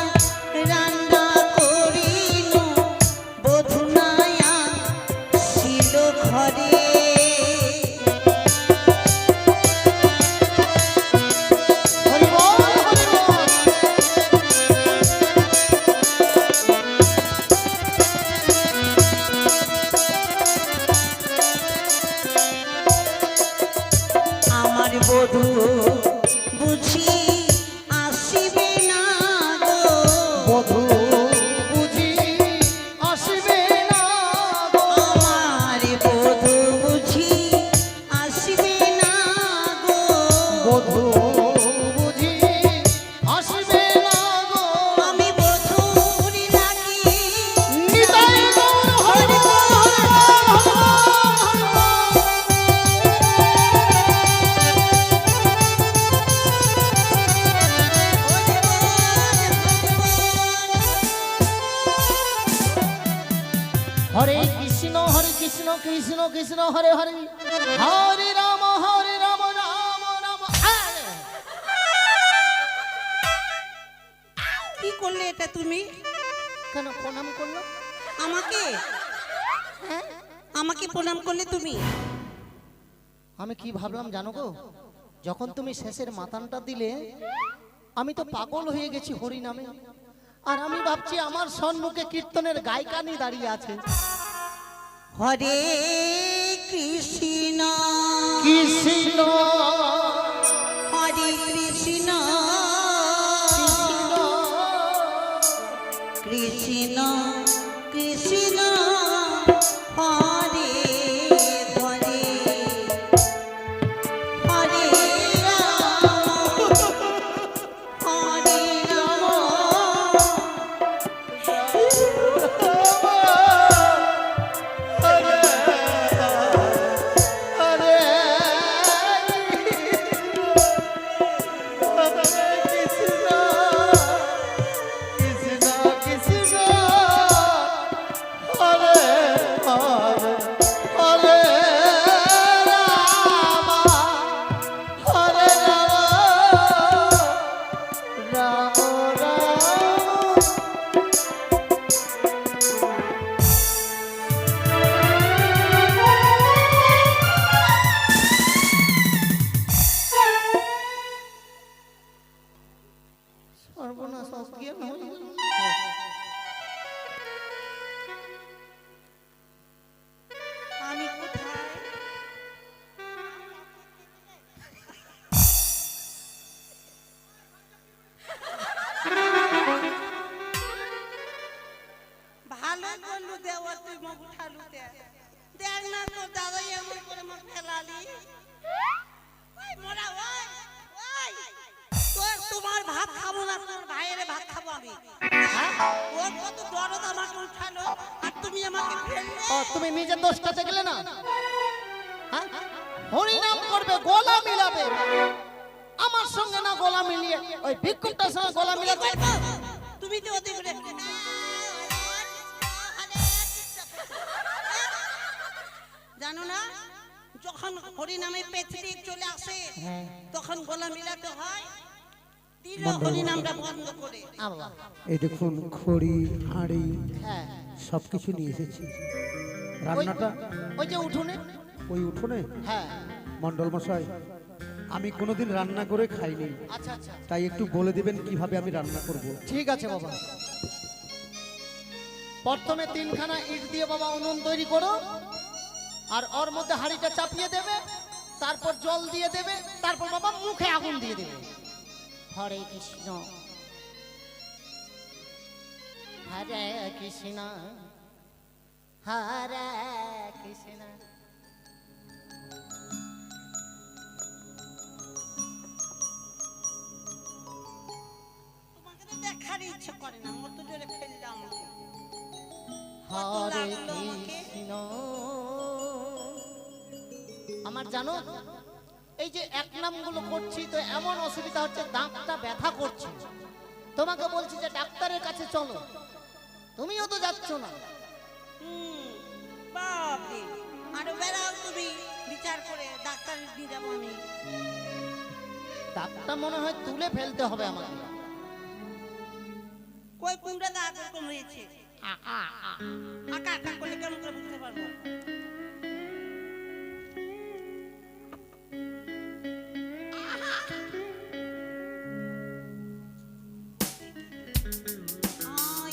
রান্না করিনু, বধু নাই আসিল ঘরে। হরি বল হরি বল। আমার বধূ বুঝি আসিবে না গো, বধূ বুঝি আসবে না গো। আমার বধূ বুঝি আসিবে না গো, বধূ বুঝি আসবে না গো। আমি বধূর লাগি নিতাই গৌর হরি বল হরি বল হরি বল। হরে কৃষ্ণ কৃষ্ণ কৃষ্ণ হরে হরে, হরে রাম রাম রাম। কি করলে এটা তুমি? কেন প্রণাম করলো? আমাকে আমাকে প্রণাম করলে তুমি? আমি কি ভাবলাম জানো গো, যখন তুমি শেষের মাতানটা দিলে আমি তো পাগল হয়ে গেছি হরি নামে। আর আমি ভাবছি আমার সম্মুখে কীর্তনের গায়িকানি দাঁড়িয়ে আছে। হরে কৃষ্ণ কৃষ্ণ হরে কৃষ্ণ কৃষ্ণ কৃষ্ণ হরে হরে হরে রাম হরে রাম। সর্বনাশ অজ্ঞান হয়ে গেল। আমি কোথায়? হ্যাঁ? ওর কত দরদ আমাকে উঠালো আর তুমি আমাকে ফেললে। ও তুমি নিজের দোষটাতে গেলে না? হ্যাঁ? হরিনাম করবে, গলা মিলাবে, আমার সঙ্গে না গলা মিলিয়ে ওই ভিক্ষুকটার সঙ্গে গলা মিলাবে। তুমি তো ওদের করে জানো না, যখন হরিনামে পেছনে চলে আসে তখন গলা মিলাতে হয়। দিল হরিনামটা বন্ধ করে। আল্লাহ। এই দেখুন খড়ি হাঁড়ি হ্যাঁ, সবকিছু নিয়ে এসেছি। ওই- রান্নাটা ওই যে উঠোনে। ওই উঠোনে। হ্যাঁ, মন্ডল মশাই, আমি কোনোদিন রান্না করে খাইনি, আচ্ছা আচ্ছা, তাই একটু বলে দিবেন কিভাবে আমি রান্না করব। ঠিক আছে বাবা। প্রথমে 3খানা ইট দিয়ে বাবা উনুন তৈরি করো, আর ওর মধ্যে হাঁড়িটা চাপিয়ে দেবে, তারপর জল দিয়ে দেবে, তারপর বাবা মুখে আগুন দিয়ে দেবে। হরে কৃষ্ণ হরে কৃষ্ণ হরে কৃষ্ণ। তোমাকে তো দেখার ইচ্ছে করে না, মতো জোরে ফেললাম। হরে কৃষ্ণ। আমার জানো, এই যে 1 নামগুলো করছি তো এমন অসুবিধা হচ্ছে, দাঁতটা ব্যথা করছে। তোমাকে বলছি যে ডাক্তারের কাছে চলো, তুমিও তো যাচ্ছ না। বাপরে, আরো বেড়াও তুমি বিচার করে, ডাক্তার নিয়ে যাবো আমি। দাঁতটা মনে হয় তুলে ফেলতে হবে আমাকে। কই কোনটা দাগ এরকম হয়েছে? আঁকা আঁকা করলে কেমন করে বুঝতে পারবো?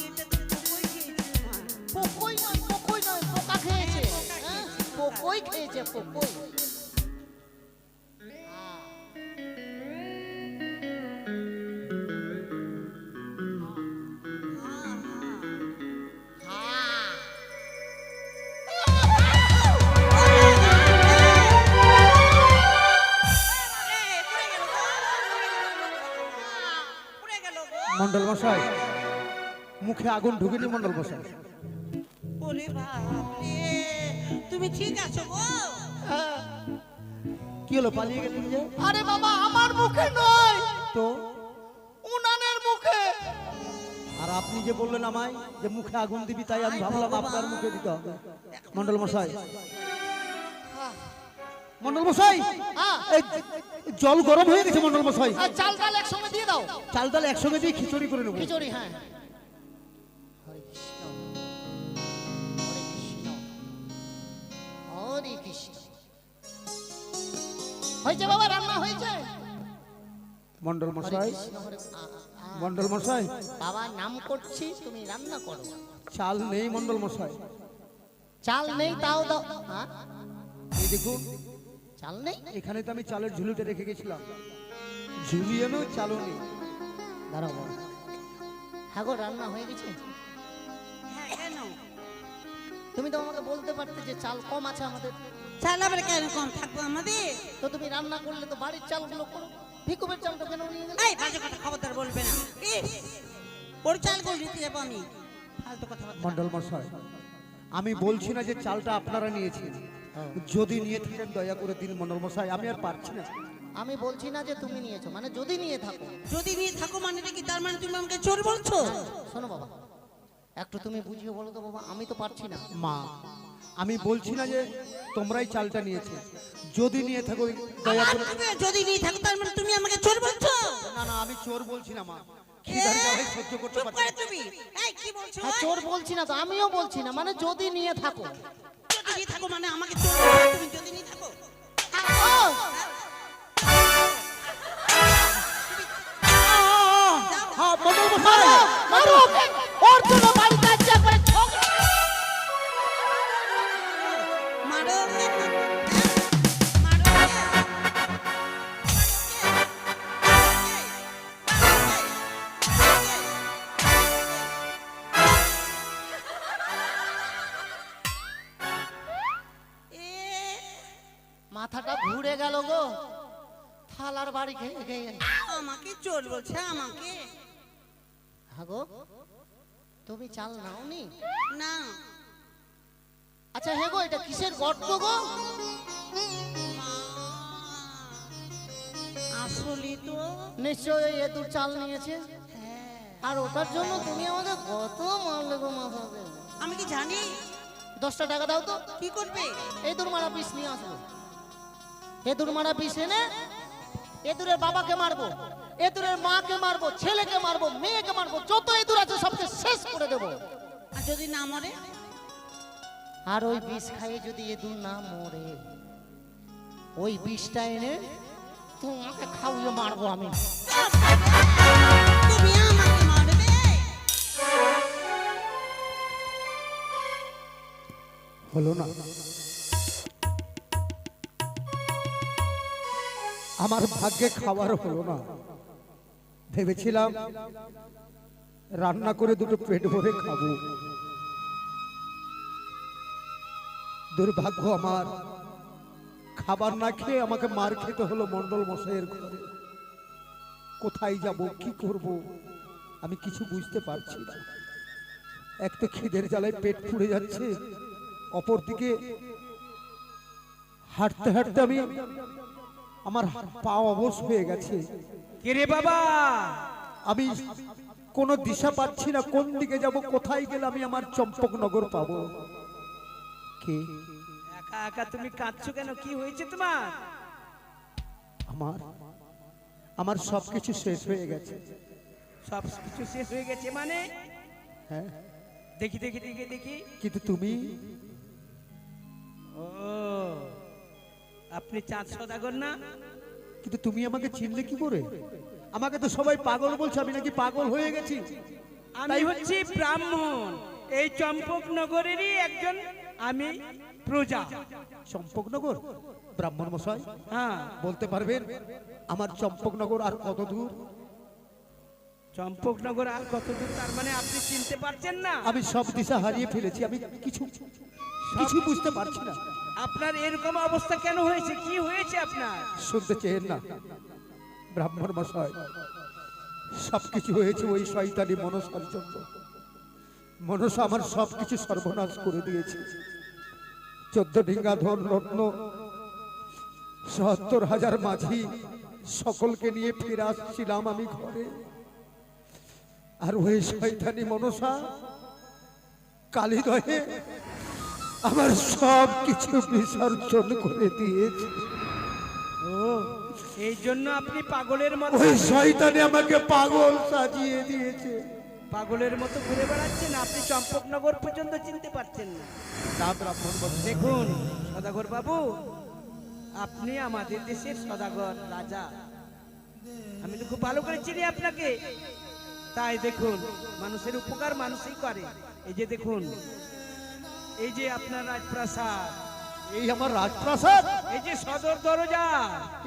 এটা তো পোকই খেয়েছে তোমার। পোকই নয়, পোকই নয়, পোকা খেয়েছে। হ্যাঁ, পোকই খেয়েছে, পোকই। পুড়ে গেল গো। মন্ডল মশাই, মুখে আগুন ঢুকেনি মন্ডল মশাই। ওরে বাপরে, তুমি ঠিক আছো গো? কি হলো, পালিয়ে গেলেন যে? আরে বাবা, আমার মুখে নয়, তো উনানের মুখে। আর আপনি যে বললেন আমায় যে মুখে আগুন দিবি, তাই আমি ভাবলাম আপনার মুখে দিতে হবে। মন্ডল মশাই, মন্ডল মশাই, হ্যাঁ, এই জল গরম হয়ে গেছে মন্ডল মশাই। আর চাল ডাল একসঙ্গে দিয়ে দাও। চাল ডাল একসঙ্গে দিয়ে খিচুড়ি করে নেবো। খিচুড়ি, হ্যাঁ। হরে কৃষ্ণ হরে কৃষ্ণ হরে কৃষ্ণ। হয়েছে বাবা, রান্না হয়েছে। মন্ডল হরে মশাই, কৃষ্ণ হরে মন্ডল মশাই, বাবা নাম করছি, তুমি রান্না করো। চাল নেই মন্ডল মশাই। চাল নেই তাও দাও। হ্যাঁ, এই দেখুন, চাল নেই। এখানে তো আমি চালের ঝুলিটা রেখে গেছিলাম, ঝুলি এনো চালও নেই। দাঁড়াও বাবা। হ্যাঁ গো, রান্না হয়ে গেছে। হ্যাঁ, কেন? তুমি তো আমাকে বলতে পারতে যে চাল কম আছে আমাদের। চাল আবার কেন কম থাকবো আমাদের? তো তুমি রান্না করলে তো বাড়ির চালগুলো করো, ভিকুবের চালটা কেন নিয়ে গেলে? এই বাজে কথা খবরদার বলবে না। ওর চাল করে দিতে যাবো আমি, ফালতু কথা বলতে। মন্ডল মশাই, আমি বলছি না যে চালটা আপনারা নিয়েছেন, যদি নিয়ে থাকেন দয়া করে দিন মন্ডল মশাই, আমি আর পারছি না। আমি বলছি না যে তুমি নিয়েছো, মানে যদি নিয়ে থাকো। যদি নিয়ে থাকো মানে কি, তার মানে তুমি আমাকে চোর বলছো? শোনো বাবা, একটু তুমি বুঝিয়ে বলো তো বাবা, আমি তো পারছি না। মা, আমি বলছি না যে তোমরাই চালটা নিয়েছে, যদি নিয়ে থাকো দয়া করে। তুমি যদি নিয়ে থাকো তার মানে তুমি আমাকে চোর বলছো? না না, আমি চোর বলছি না মা, খিদার জ্বালায় সহ্য করতে চুপ পারছি করে না। তুমি। এই কি বলছো? হ্যাঁ, চোর বলছি না তো, আমিও বলছি না, মানে যদি নিয়ে থাকো। যদি নিয়ে থাকো মানে আমাকে চোর বলছো? তুমি যদি নিয়ে থাকো হ্যাঁ মন্ডল মশাই, মারো ওকে, ওর জন্য বাড়িতে আসছে একবারে ঝগড়া। মারো মারো। মাথাটা ঘুরে গেল গো, থালার বাড়ি খেয়ে খেয়ে। আমাকে চোর বলছে আমাকে? হাগো তুমি চাল নাওনি? না আচ্ছা হে গো, এটা কিসের গর্ত গো? আসলে তো নিশ্চয়ই এদুর চাল নিয়েছে। হ্যাঁ, আর ওটার জন্য তুমি আমাকে কত মারলে গো মাথাতে। আমি কি জানি 10টা টাকা দাও তো, কি করবে? এদুর মারা পিস নিয়ে আসবো। এদুর মারা পিস এনে এদুরের বাবাকে মারবো, এদুরের মাকে মারবো, ছেলেকে মারবো, মেয়েকে মারবো, যত এদুর আছে সবকে শেষ করে দেবো। আর যদি না মরে? আর ওই বিষ খাইয়ে যদি এদুর না মরে, ওই বিষটা এনে তোমাকে খাওয়িয়ে মারবো আমি। তুমি আমাকে মারবে? হলো না, আমার ভাগ্যে খাবার হলো না। ভেবেছিলাম রান্না করে দুটো পেট ভরে খাবো, দুর্ভাগ্য আমার, খাবার না খেয়ে আমাকে মার খেতে হলো মন্ডল মশাইয়ের ঘরে। কোথায় যাব, কি করব, আমি কিছু বুঝতে পারছি না। এক তো খিদের জ্বালায় পেট পুড়ে যাচ্ছে, অপরদিকে হাঁটতে হাঁটতে আমি আমার পা অবশ হয়ে গেছে। কিরে বাবা, আমি কোনো দিশা পাচ্ছি না, কোন দিকে যাব, কোথায় গেলে আমি আমার চম্পকনগর পাবো। কে? একা একা তুমি কাঁদছো কেন? কি হয়েছে তোমার? আমার আমার সবকিছু শেষ হয়ে গেছে। সব কিছু শেষ হয়ে গেছে মানে? হ্যাঁ, দেখি দেখি দেখি দেখি। কিন্তু তুমি ও, আপনি চাঁদ সদাগর না? কিন্তু তুমি আমাকে চিনলে কি করে? আমাকে তো সবাই পাগল বলছে, আমি নাকি পাগল হয়ে গেছি। আমি হচ্ছি ব্রাহ্মণ, এই চম্পকনগরেরই একজন আমি প্রজা। চম্পকনগর? ব্রাহ্মণ মশাই, হ্যাঁ, বলতে পারবেন আমার চম্পকনগর আর কত দূর? চম্পকনগর আর কত দূর? তার মানে আপনি চিনতে পারছেন না? আমি সব দিশা হারিয়ে ফেলেছি, আমি কিছু কিছু বুঝতে পারছি না। আপনার এরকম অবস্থা কেন হয়েছে? কি হয়েছে আপনার? শুনতে চেয়েন না ব্রাহ্মণ মশাই, সবকিছু হয়েছে ওই শয়তানি মনসার জন্য। মনসা আমার সবকিছু সর্বনাশ করে দিয়েছে। 14 ডিঙ্গা ধন রত্ন, ৭০,০০০ মাঝি, সকলকে নিয়ে ফিরে আসছিলাম আমি ঘরে, আর ওই শয়তানি মনসা কালিদয়ে আমার সব কিছু বিসর্জন করে দিয়েছে। ও, এই জন্য আপনি পাগলের মতো ওই শয়তানে আমাকে পাগল সাজিয়ে দিয়েছে। পাগলের মতো ঘুরে বেড়াচ্ছেন। আপনি চম্পকনগর পর্যন্ত চিনতে পারছেন না। না ব্রাহ্মণ বন্ধু, দেখুন সদাগর বাবু, আপনি আমাদের দেশের সদাগর রাজা, আমি তো খুব ভালো করে চিনি আপনাকে। তাই দেখুন, মানুষের উপকার মানুষই করে। এই যে দেখুন, এই যে আপনার রাজপ্রাসাদ, এই আমার রাজপ্রাসাদ, এই যে সদর দরজা,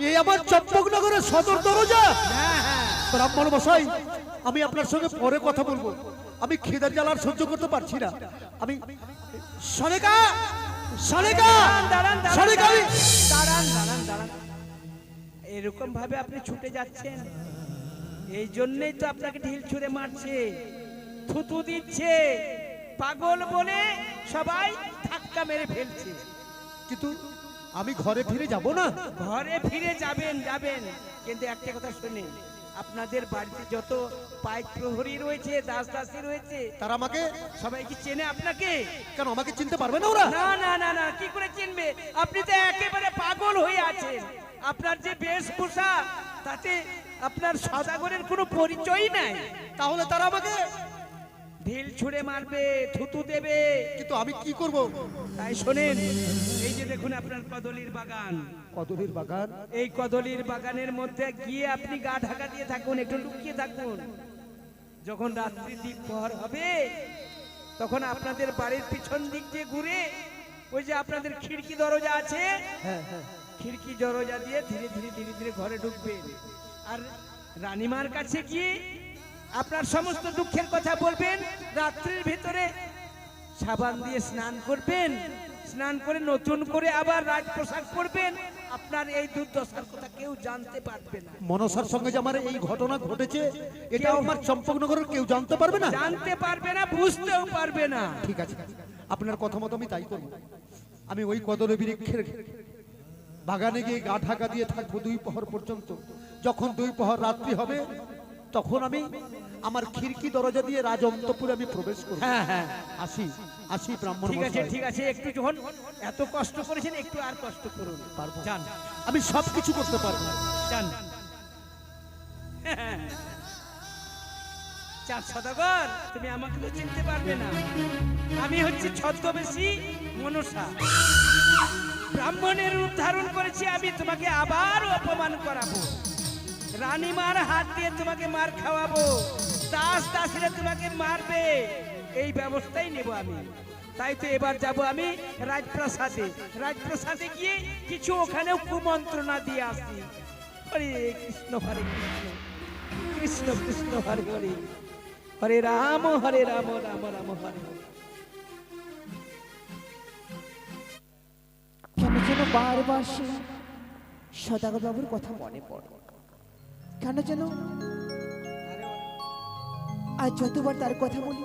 এই আমার চম্পকনগরের সদর দরজা। হ্যাঁ হ্যাঁ, ব্রাহ্মণ মশাই, আমি আপনার সঙ্গে পরে কথা বলবো, আমি খিদের জ্বালার সহ্য করতে পারছি না। আমি সনেকা, সনেকা, দাঁড়ান দাঁড়ান সনেকা, দাঁড়ান দাঁড়ান দাঁড়ান, এরকম ভাবে আপনি ছুটে যাচ্ছেন, এই জন্যই তো আপনাকে ঢিল ছুঁড়ে মারছে, থুতু দিচ্ছে, পাগল বলে সবাই ধাক্কা মেরে ফেলছে। কিন্তু আমি ঘরে ফিরে যাব না। ঘরে ফিরে যাবেন যাবেন, কিন্তু একটা কথা শুনে, আপনাদের বাড়িতে যত পাইক প্রহরী রয়েছে, দাস দাসী রয়েছে, তারা আমাকে সবাই কি চেনে আপনাকে? কেন, আমাকে চিনতে পারবে না ওরা? না না না না, কি করে চিনবে? আপনি তো একেবারে পাগল হয়ে আছেন। আপনার যে বেশভূষা, তাতে আপনার সদাগরের কোনো পরিচয় নাই। তাহলে তারা আমাকে ঢিল ছুঁড়ে মারবে, থুতু দেবে। কিন্তু আমি কি করব? তাই শোনেন, এই যে দেখুন আপনার কদলির বাগান, কদলির বাগান, এই কদলির বাগানের মধ্যে গিয়ে আপনি গা ঢাকা দিয়ে থাকুন, একটু লুকিয়ে থাকুন। যখন রাত্রি দ্বীপহর হবে, তখন আপনাদের বাড়ির পিছন দিক দিয়ে ঘুরে, ওই যে আপনাদের খিড়কি দরজা আছে, হ্যাঁ হ্যাঁ, খিড়কি দরজা দিয়ে ধীরে ধীরে ধীরে ধীরে ঘরে ঢুকবেন। আর রানীমার কাছে গিয়ে আপনার সমস্ত দুঃখের কথা বলবেন। রাত্রির ভিতরে সাবান দিয়ে স্নান করবেন, স্নান করে নতুন করে আবার রাজ পোশাক পরবেন, আপনার এই দুর্দশার কথা কেউ জানতে পারবে না। মনসার সঙ্গে যে আমার এই ঘটনা ঘটেছে এটা আমার চম্পকনগরের কেউ জানতে পারবে না। জানতে পারবে না, বুঝতেও পারবে না। ঠিক আছে, আপনার কথা মতো আমি তাই করবো। আমি ওই কদর বৃক্ষের বাগানে গিয়ে গা ঢাকা দিয়ে থাকবো 2 প্রহর পর্যন্ত। যখন 2 প্রহর রাত্রি হবে তখন আমি আমার খিড়কি দরজা দিয়ে রাজন্তপুরে আমি প্রবেশ করব। হ্যাঁ হ্যাঁ, আসি আসি ব্রাহ্মণ ঠিক আছে মশাই। ঠিক আছে, একটু যখন এত কষ্ট করেছেন একটু আর কষ্ট করুন। পারবো। যান আমি সব কিছু করতে পারবো। যান। চাঁদ সদাগর, তুমি আমাকে তো চিনতে পারবে না। আমি হচ্ছি ছদ্মবেশী মনসা, ব্রাহ্মণের রূপ ধারণ করেছি। আমি তোমাকে আবার অপমান করাবো, রানীমার হাত দিয়ে তোমাকে মার খাওয়াবো, দাস দাসীরা তোমাকে মারবে, এই ব্যবস্থাই নেব আমি। তাই তো এবার যাব আমি রাজপ্রাসাদে। রাজপ্রাসাদে গিয়ে কিছু ওখানেও কুমন্ত্রণা দিয়ে আসি। হরে কৃষ্ণ হরে কৃষ্ণ, কৃষ্ণ কৃষ্ণ হরে হরে, হরে রাম রাম রাম হরে হরে। কেন যেন বারবার সে সদাগর বাবুর কথা মনে পড়ে। কেন যেন আর যতবার তার কথা বলি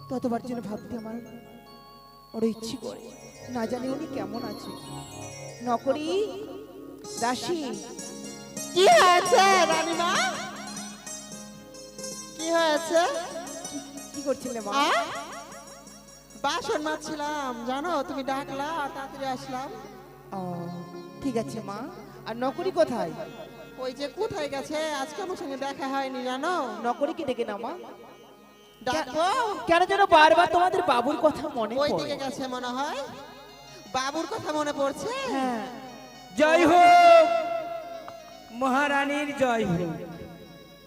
ততবার যেন ভাবতে আমার ওর ইচ্ছে করে, না জানি উনি কেমন আছে। নকরি দাসী, কি হয়েছে রানীমা? কি হয়েছে? কি করছিলে মা? বাসন মাজছিলাম, জানো তুমি ডাকলা, তাড়াতাড়ি আসলাম। ও ঠিক আছে মা। আর নকরি কোথায়? ওই যে কোথায় গেছে, আজকে আমার সঙ্গে দেখা হয়নি জানো। নকরিকে ডেকে নাও মা। ডাকবো? কেন যেন বারবার তোমাদের বাবুর কথা মনে ওই পড়ে। দিকে গেছে মনে হয়। বাবুর কথা মনে পড়ছে। হ্যাঁ, জয় হোক মহারানীর, জয় হোক।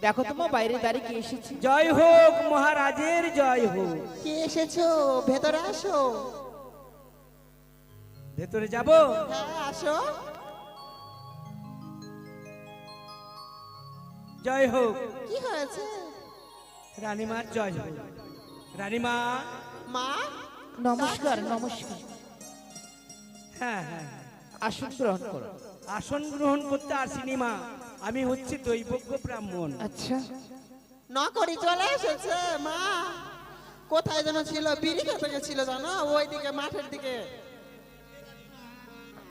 দেখো তোমার বাইরে দাঁড়িয়ে কে এসেছে। জয় হোক মহারাজের, জয় হোক। কে এসেছো? ভেতরে আসো। ভেতরে যাব? হ্যাঁ আসো। জয় হোক কি হয়েছে? রানীমার, জয় হোক। রানীমা, মা নমস্কার নমস্কার, হ্যাঁ হ্যাঁ, আসন গ্রহণ করো। আসন গ্রহণ করতে আসিনি মা, আমি হচ্ছি দৈবজ্ঞ ব্রাহ্মণ। আচ্ছা, নকরি চলে এসেছে। মা কোথায় যেন ছিল, বিড়ি খেতে গেছিল জানো, ওই দিকে মাঠের দিকে।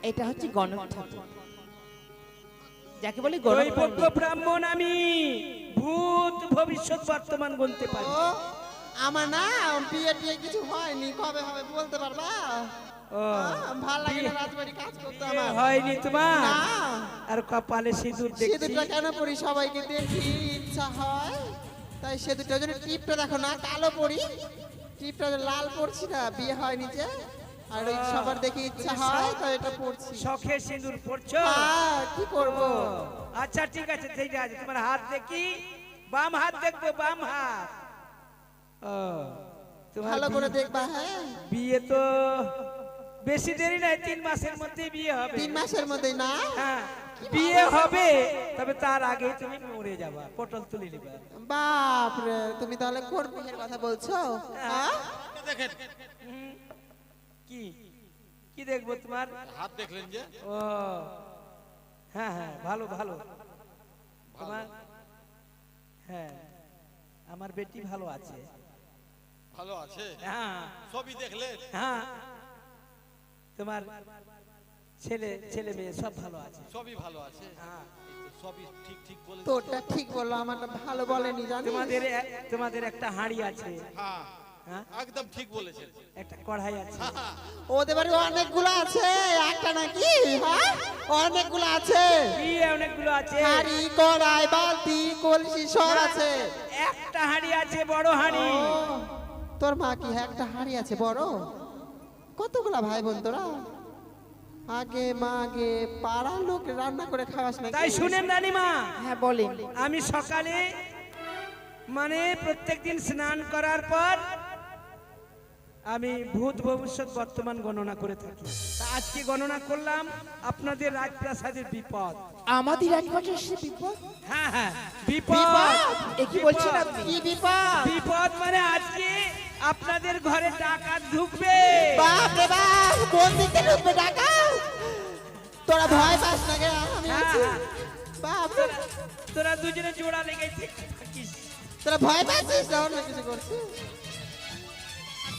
এটা হচ্ছে গণক ঠাকুর, যাকে বলি গণক দৈবজ্ঞ পণ্ডিত। ব্রাহ্মণ আমি, ভূত ভবিষ্যৎ বর্তমান বলতে পারি। ও আমার না বিয়ে টিয়ে কিছু হয়নি, কবে হবে বলতে পারবা? ও ভাল লাগে না রাজবাড়ি কাজ করতে আমার। হয়নি তোমার? না। আর কপালে সিঁদুর দেখছি। সেদুটা কেন পরি, সবাইকে দেখি ইচ্ছা হয় তাই সেদুটা জন্য টিপটা দেখো না কালো পরি, টিপটা লাল পড়ছি না, বিয়ে হয়নি যে, আর ওই সবার দেখি ইচ্ছা হয় তাই এটা পড়ছি। শখের সিঁদুর পড়ছো? কি করবো? আচ্ছা ঠিক আছে ঠিক আছে, তোমার হাত দেখি, বাম হাত দেখবো, বাম হাত। ও তোমার ভালো করে দেখবা। হ্যাঁ বিয়ে তো বেশি দেরি নাই, 3 মাসের মধ্যে বিয়ে হবে। 3 মাসের মধ্যে না? হ্যাঁ বিয়ে হবে, তবে তার আগে তুমি মরে যাবা, পটল তুলে নিবা। বাপরে, তুমি তাহলে কোন বিয়ের কথা বলছো? হ্যাঁ? কি কি দেখবো তোমার হাত দেখলেন যে? ও হ্যাঁ হ্যাঁ, ভালো ভালো তোমার, হ্যাঁ আমার বেটি ভালো আছে। ভালো আছে? হ্যাঁ সবই দেখলেন? হ্যাঁ, তোমার ছেলে ছেলে মেয়ে সব ভালো আছে। সবই ভালো আছে? হ্যাঁ, এই তো সবই ঠিক ঠিক বলে। তোরটা ঠিক বললো, আমারটা ভালো বলেনি জানিস? তোমাদের একটা হাঁড়ি আছে, হ্যাঁ হ্যাঁ একদম ঠিক বলেছেন। একটা কড়াই আছে। ওদের বাড়ি অনেকগুলো আছে, একটা নাকি? হ্যাঁ অনেকগুলো আছে, কি অনেকগুলো আছে? হাঁড়ি কড়াই বালতি কলসি সব আছে। একটা হাঁড়ি আছে, বড় হাঁড়ি। ও, তোর মা কি একটা হাঁড়ি আছে বড়? কতগুলা ভাই বোন তোরা? আগে মাগে পাড়ার লোক রান্না করে খাওয়াস না? তাই শুনেন রানীমা, হ্যাঁ বলেন। আমি সকালে মানে প্রত্যেকদিন স্নান করার পর আমি ভূত ভবিষ্যৎ বর্তমান গণনা করে থাকি। তা আজকে গণনা করলাম আপনাদের রাজপ্রাসাদের বিপদ। আমাদের রাজবাড়ির সে বিপদ? হ্যাঁ হ্যাঁ বিপদ। এ কি বলছেন আপনি? কি বিপদ? বিপদ মানে আজকে আপনাদের ঘরে ডাকাত ঢুকবে। বাপ রে বাপ, কোন দিকে ঢুকবে ডাকাত? তোরা ভয় পাস না গে আমি হ্যাঁ, আছি হ্যাঁ। বাবা তোরা দুজনে জোড়া লেগে থাকিস। তোরা ভয় পাচ্ছিস না অন্য কিছু করছিস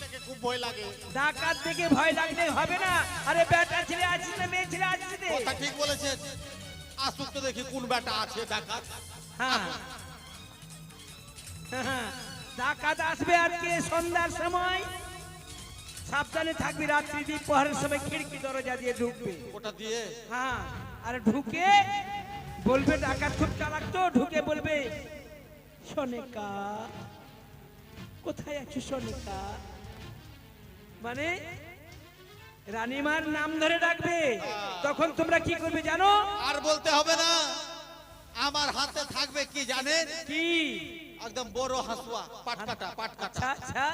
থেকে খুব ভয় লাগে। ডাকাত থেকে ভয় লাগলে হবে না। আরে বেটা ছেলে আছিস না মেয়ে ছেলে আছিস রে? কথা ঠিক বলেছেন। আসুক তো দেখি কোন বেটা আছে ডাকাত। হ্যাঁ হ্যাঁ, ডাকাত আসবে আজকে সন্ধ্যার সময়। সাবধানে থাকবি, রাত্রি দ্বীপহরের সময় খিড়কি দরজা দিয়ে ঢুকবে। ওটা দিয়ে হ্যাঁ, আর ঢুকে বলবে, ডাকাত খুব চালাক তো, ঢুকে বলবে সনেকা কোথায় আছো সনেকা, মানে রানীমার নাম ধরে ডাকবে। তখন তোমরা কি করবে জানো? আর বলতে হবে না, আমার হাতে থাকবে কি জানেন? কি? একদম বড় হাসুয়া, পাটকাটা পাটকাটা। আচ্ছা আচ্ছা,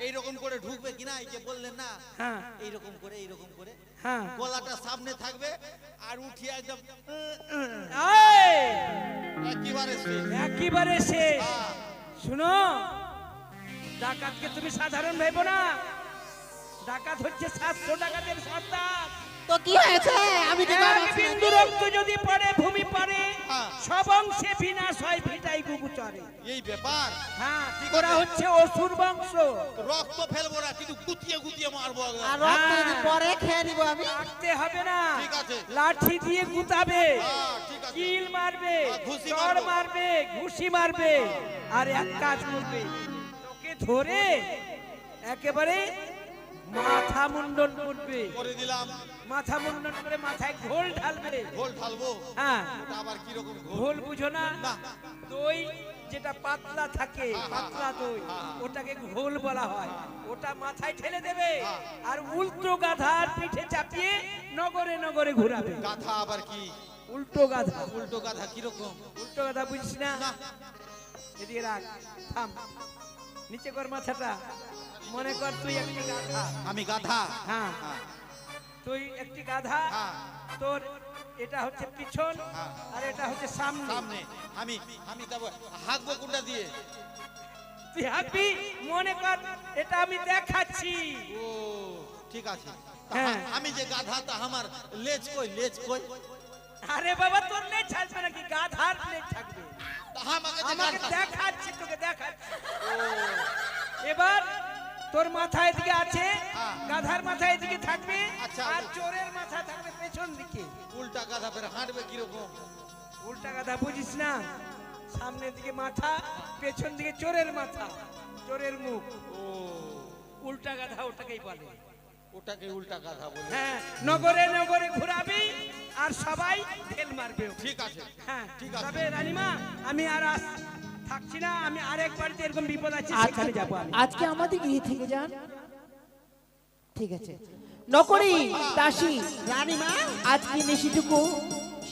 এইরকম করে ঢুকবে কিনা, এই যে বললেন না, হ্যাঁ এইরকম করে হ্যাঁ। গলাটা সামনে থাকবে আর উঠিয়ে একদম এই, একেবারে একেবারে সে শুনো, ডাকাতকে তুমি সাধারণ ভেবো না। ডাকাত হচ্ছে 700 ডাকাতের সর্দার। তো কি হয়েছে আমি কি এক বিন্দু রক্ত যদি পড়ে ভূমি পারে, হ্যাঁ। সব অংশে বিনাশ হয়, ভিটাই গুগু চরে। এই ব্যাপার। হ্যাঁ, ওরা হচ্ছে অসুর বংশ। রক্ত ফেলবো না, কিন্তু গুতিয়ে গুতিয়ে মারবো একদম। আর রক্ত যদি পরে খেয়ে নিব আমি রাখতে হবে না, ঠিক আছে। লাঠি দিয়ে গুতাবে, হ্যাঁ, ঠিক আছে। কিল মারবে, ঘুষি চড় মারবো। মারবে, ঘুষি মারবে, আর এক কাজ করবে, তোকে ধরে একেবারে মাথা মুন্ডন করবে। করে দিলাম। মাথা মুন্ডন করে মাথায় ঘোল ঢালবে। ঘোল ঢালবো। হ্যাঁ, ওটা আবার কি রকম ঘোল? ঘোল বুঝো না? না। দই যেটা পাতলা থাকে, পাতলা দই, ওটাকে ঘোল বলা হয়। ওটা মাথায় ঠেলে দেবে আর উল্টো গাধার পিঠে চাপিয়ে নগরে নগরে ঘোরাবে। গাধা আবার কি? উল্টো গাধা। উল্টো গাধা কি রকম? উল্টো গাধা বুঝিস না? এদিকে রাখ, থাম, নিচে কর মাথাটা। মনে কর তুই একটি গাধা। আমি গাধা। হ্যাঁ, তুই একটি গাধা। হ্যাঁ। তোর এটা হচ্ছে পিছন আর এটা হচ্ছে সামনে। সামনে আমি আমি তারপর হাঁকবো কোনটা দিয়ে? তুই হাঁকবি, মনে কর এটা আমি দেখাচ্ছি। ও ঠিক আছে। তা হ্যাঁ। আমি যে গাধা, তা আমার লেজ কই? লেজ কই? আরে বাবা, তোর লেজ ছাড়বে নাকি? গাধার লেজ থাকবে। তা আমাকে যে আমাকে গাধা- দেখাচ্ছি, তোকে দেখাচ্ছি। এবার তোর মাথা এদিকে আছে, গাধার মাথা এদিকে থাকবে, আচ্ছা। আর চোরের মাথা থাকবে পেছন দিকে। উল্টা গাধা ফের হাঁটবে কিরকম? উল্টা গাধা বুঝিস না? সামনের দিকে মাথা, পেছন দিকে চোরের মাথা, চোরের মুখ। ও উল্টা গাধা ওটাকেই বলে। ওটাকে উল্টা গাধা বলে। হ্যাঁ, নগরে নগরে ঘুরাবি আর সবাই ঢেল মারবে ওকে। ঠিক আছে। হ্যাঁ, ঠিক আছে। তবে রানীমা, আমি আর থাকছি না। আমি আরেক বাড়িতে এরকম বিপদ আছে, সেখানে যাবো আমি। আজকে আমাদের গৃহে থেকে যান। ঠিক আছে নকরি দাসী রানীমা আজকে নিশিটুকু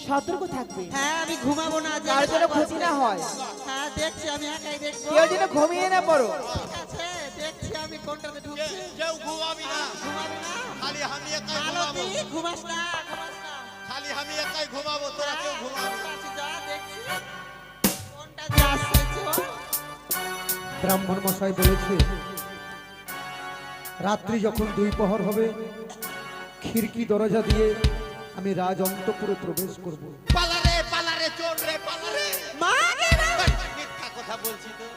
সতর্ক থাকবে, হ্যাঁ আমি ঘুমাবো না কার যেন ক্ষতি না হয়, হ্যাঁ দেখছি আমি একাই দেখবো কেউ যেন ঘুমিয়ে না পড়ো। ঠিক আছে দেখছি আমি কোনটাতে ঢুকছি কেউ ঘুমাবি না, ঘুমাবি না খালি আমি একাই ঘুমাবো। মালতী ঘুমাস না ঘুমাস না খালি আমি একাই ঘুমাবো, তোরা কেউ ঘুমাবি না। আচ্ছা, যা দেখছি কোনটা যে আসছে চোর। ব্রাহ্মণ মশাই বলেছে রাত্রি যখন 2 প্রহর হবে, খিড়কি দরজা দিয়ে আমি রাজ অন্তঃপুরে প্রবেশ করব। পালারে চোর রে, পালারে। মা রে না মিথ্যা কথা বলছি তো।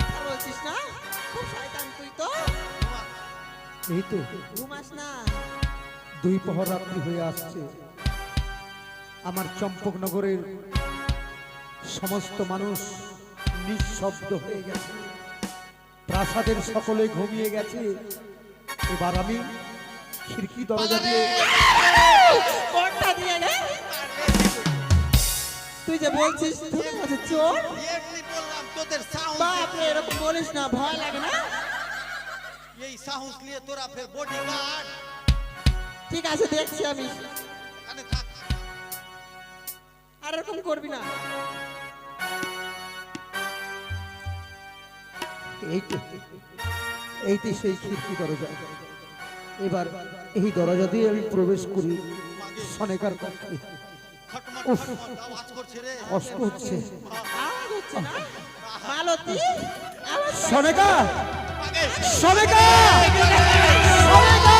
কথা বলছিস না খুব শয়তান তুই তো এই তো ঘুমাস না 2 প্রহর রাত্রি হয়ে আসছে। আমার চম্পকনগরের সমস্ত মানুষ নিঃশব্দ হয়ে গেছে, প্রাসাদের সকলে ঘুমিয়ে গেছে। এবার আমি খিড়কি দরজা দিয়ে কোনটা দিয়ে রে তুই যে বলছিস ঢুকে গেছে চোর এমনি বললাম, তোদের সাহস বাপ রে এরকম বলিস না ভয় লাগে না এই সাহস নিয়ে তোরা ফের বডিগার্ড ঠিক আছে দেখছি আমি এখানে থাক। আর এরকম করবি না এইটি সেই খিড়কি দরজা। এবার এই দরজা দিয়ে আমি প্রবেশ করি সনেকার কক্ষে। খটমট উফ। খটমট আওয়াজ করছে রে। কষ্ট হচ্ছে। আওয়াজ হচ্ছে না মালতী আওয়াজ সনেকা, আগে সনেকা, সনেকা!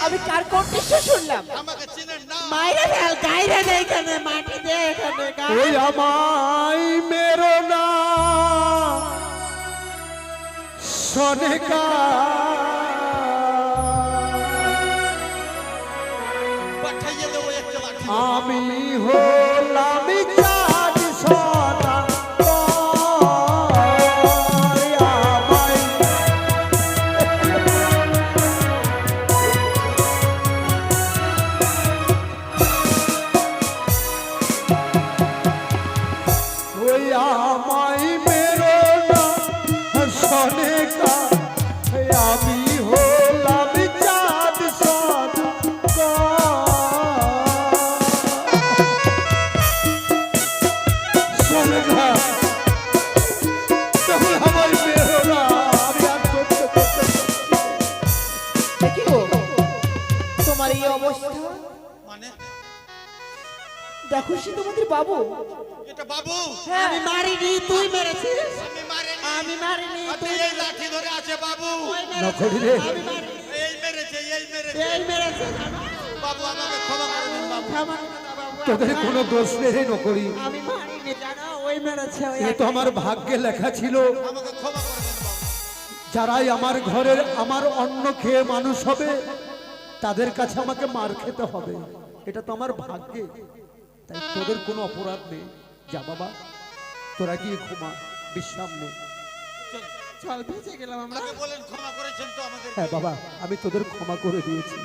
আমি কার কণ্ঠস্বর শুনলাম? আমাকে চিনেন না? মাইরে ফেল গাইরে দে এখানে মাটি দে এখানে ওই আমায় মেরো না সনেকা পাঠাইয়ে দেবো একটা লাঠি। আমি হলাম চাঁদ সদা আমায় ওই আমায় মেরো না সনেকা আমি হলাম চাঁদ সদা সনেকা তুমি আমায় মেরো না আমি আর সহ্য করতে পারছি না। দেখি গো তোমার এই অবস্থা, মানে দেখো সে তোমাদের বাবু। এটা বাবু? হ্যাঁ আমি মারিনি তুই মেরেছিস আমি মারিনি। আমি মারিনি আপনি তুই এই লাঠি ধরে আছে বাবু। নকরি রে আমি মারিনি এই মেরেছে, এই মেরেছে। এই মেরেছিস বাবু আমাকে ক্ষমা করে দিন বাবু। ক্ষমা করে দাও বাবু, তোদের কোনো দোষ নেই রে নকরি, আমি মারিনি জানো ওই মেরেছে ওই এ তো আমার ভাগ্যে লেখা ছিল। আমাকে ক্ষমা করে দিন বাবু। যারাই আমার ঘরের আমার অন্ন খেয়ে মানুষ হবে তাদের কাছে আমাকে মার খেতে হবে, এটা তো আমার ভাগ্যে। তাই তোদের কোনো অপরাধ নেই। যা বাবা তোরা গিয়ে ঘুমা, বিশ্রাম নে। চল বেঁচে গেলাম আমরা আমাকে বলেন ক্ষমা করেছেন তো আমাদের? হ্যাঁ বাবা, আমি তোদের ক্ষমা করে দিয়েছি।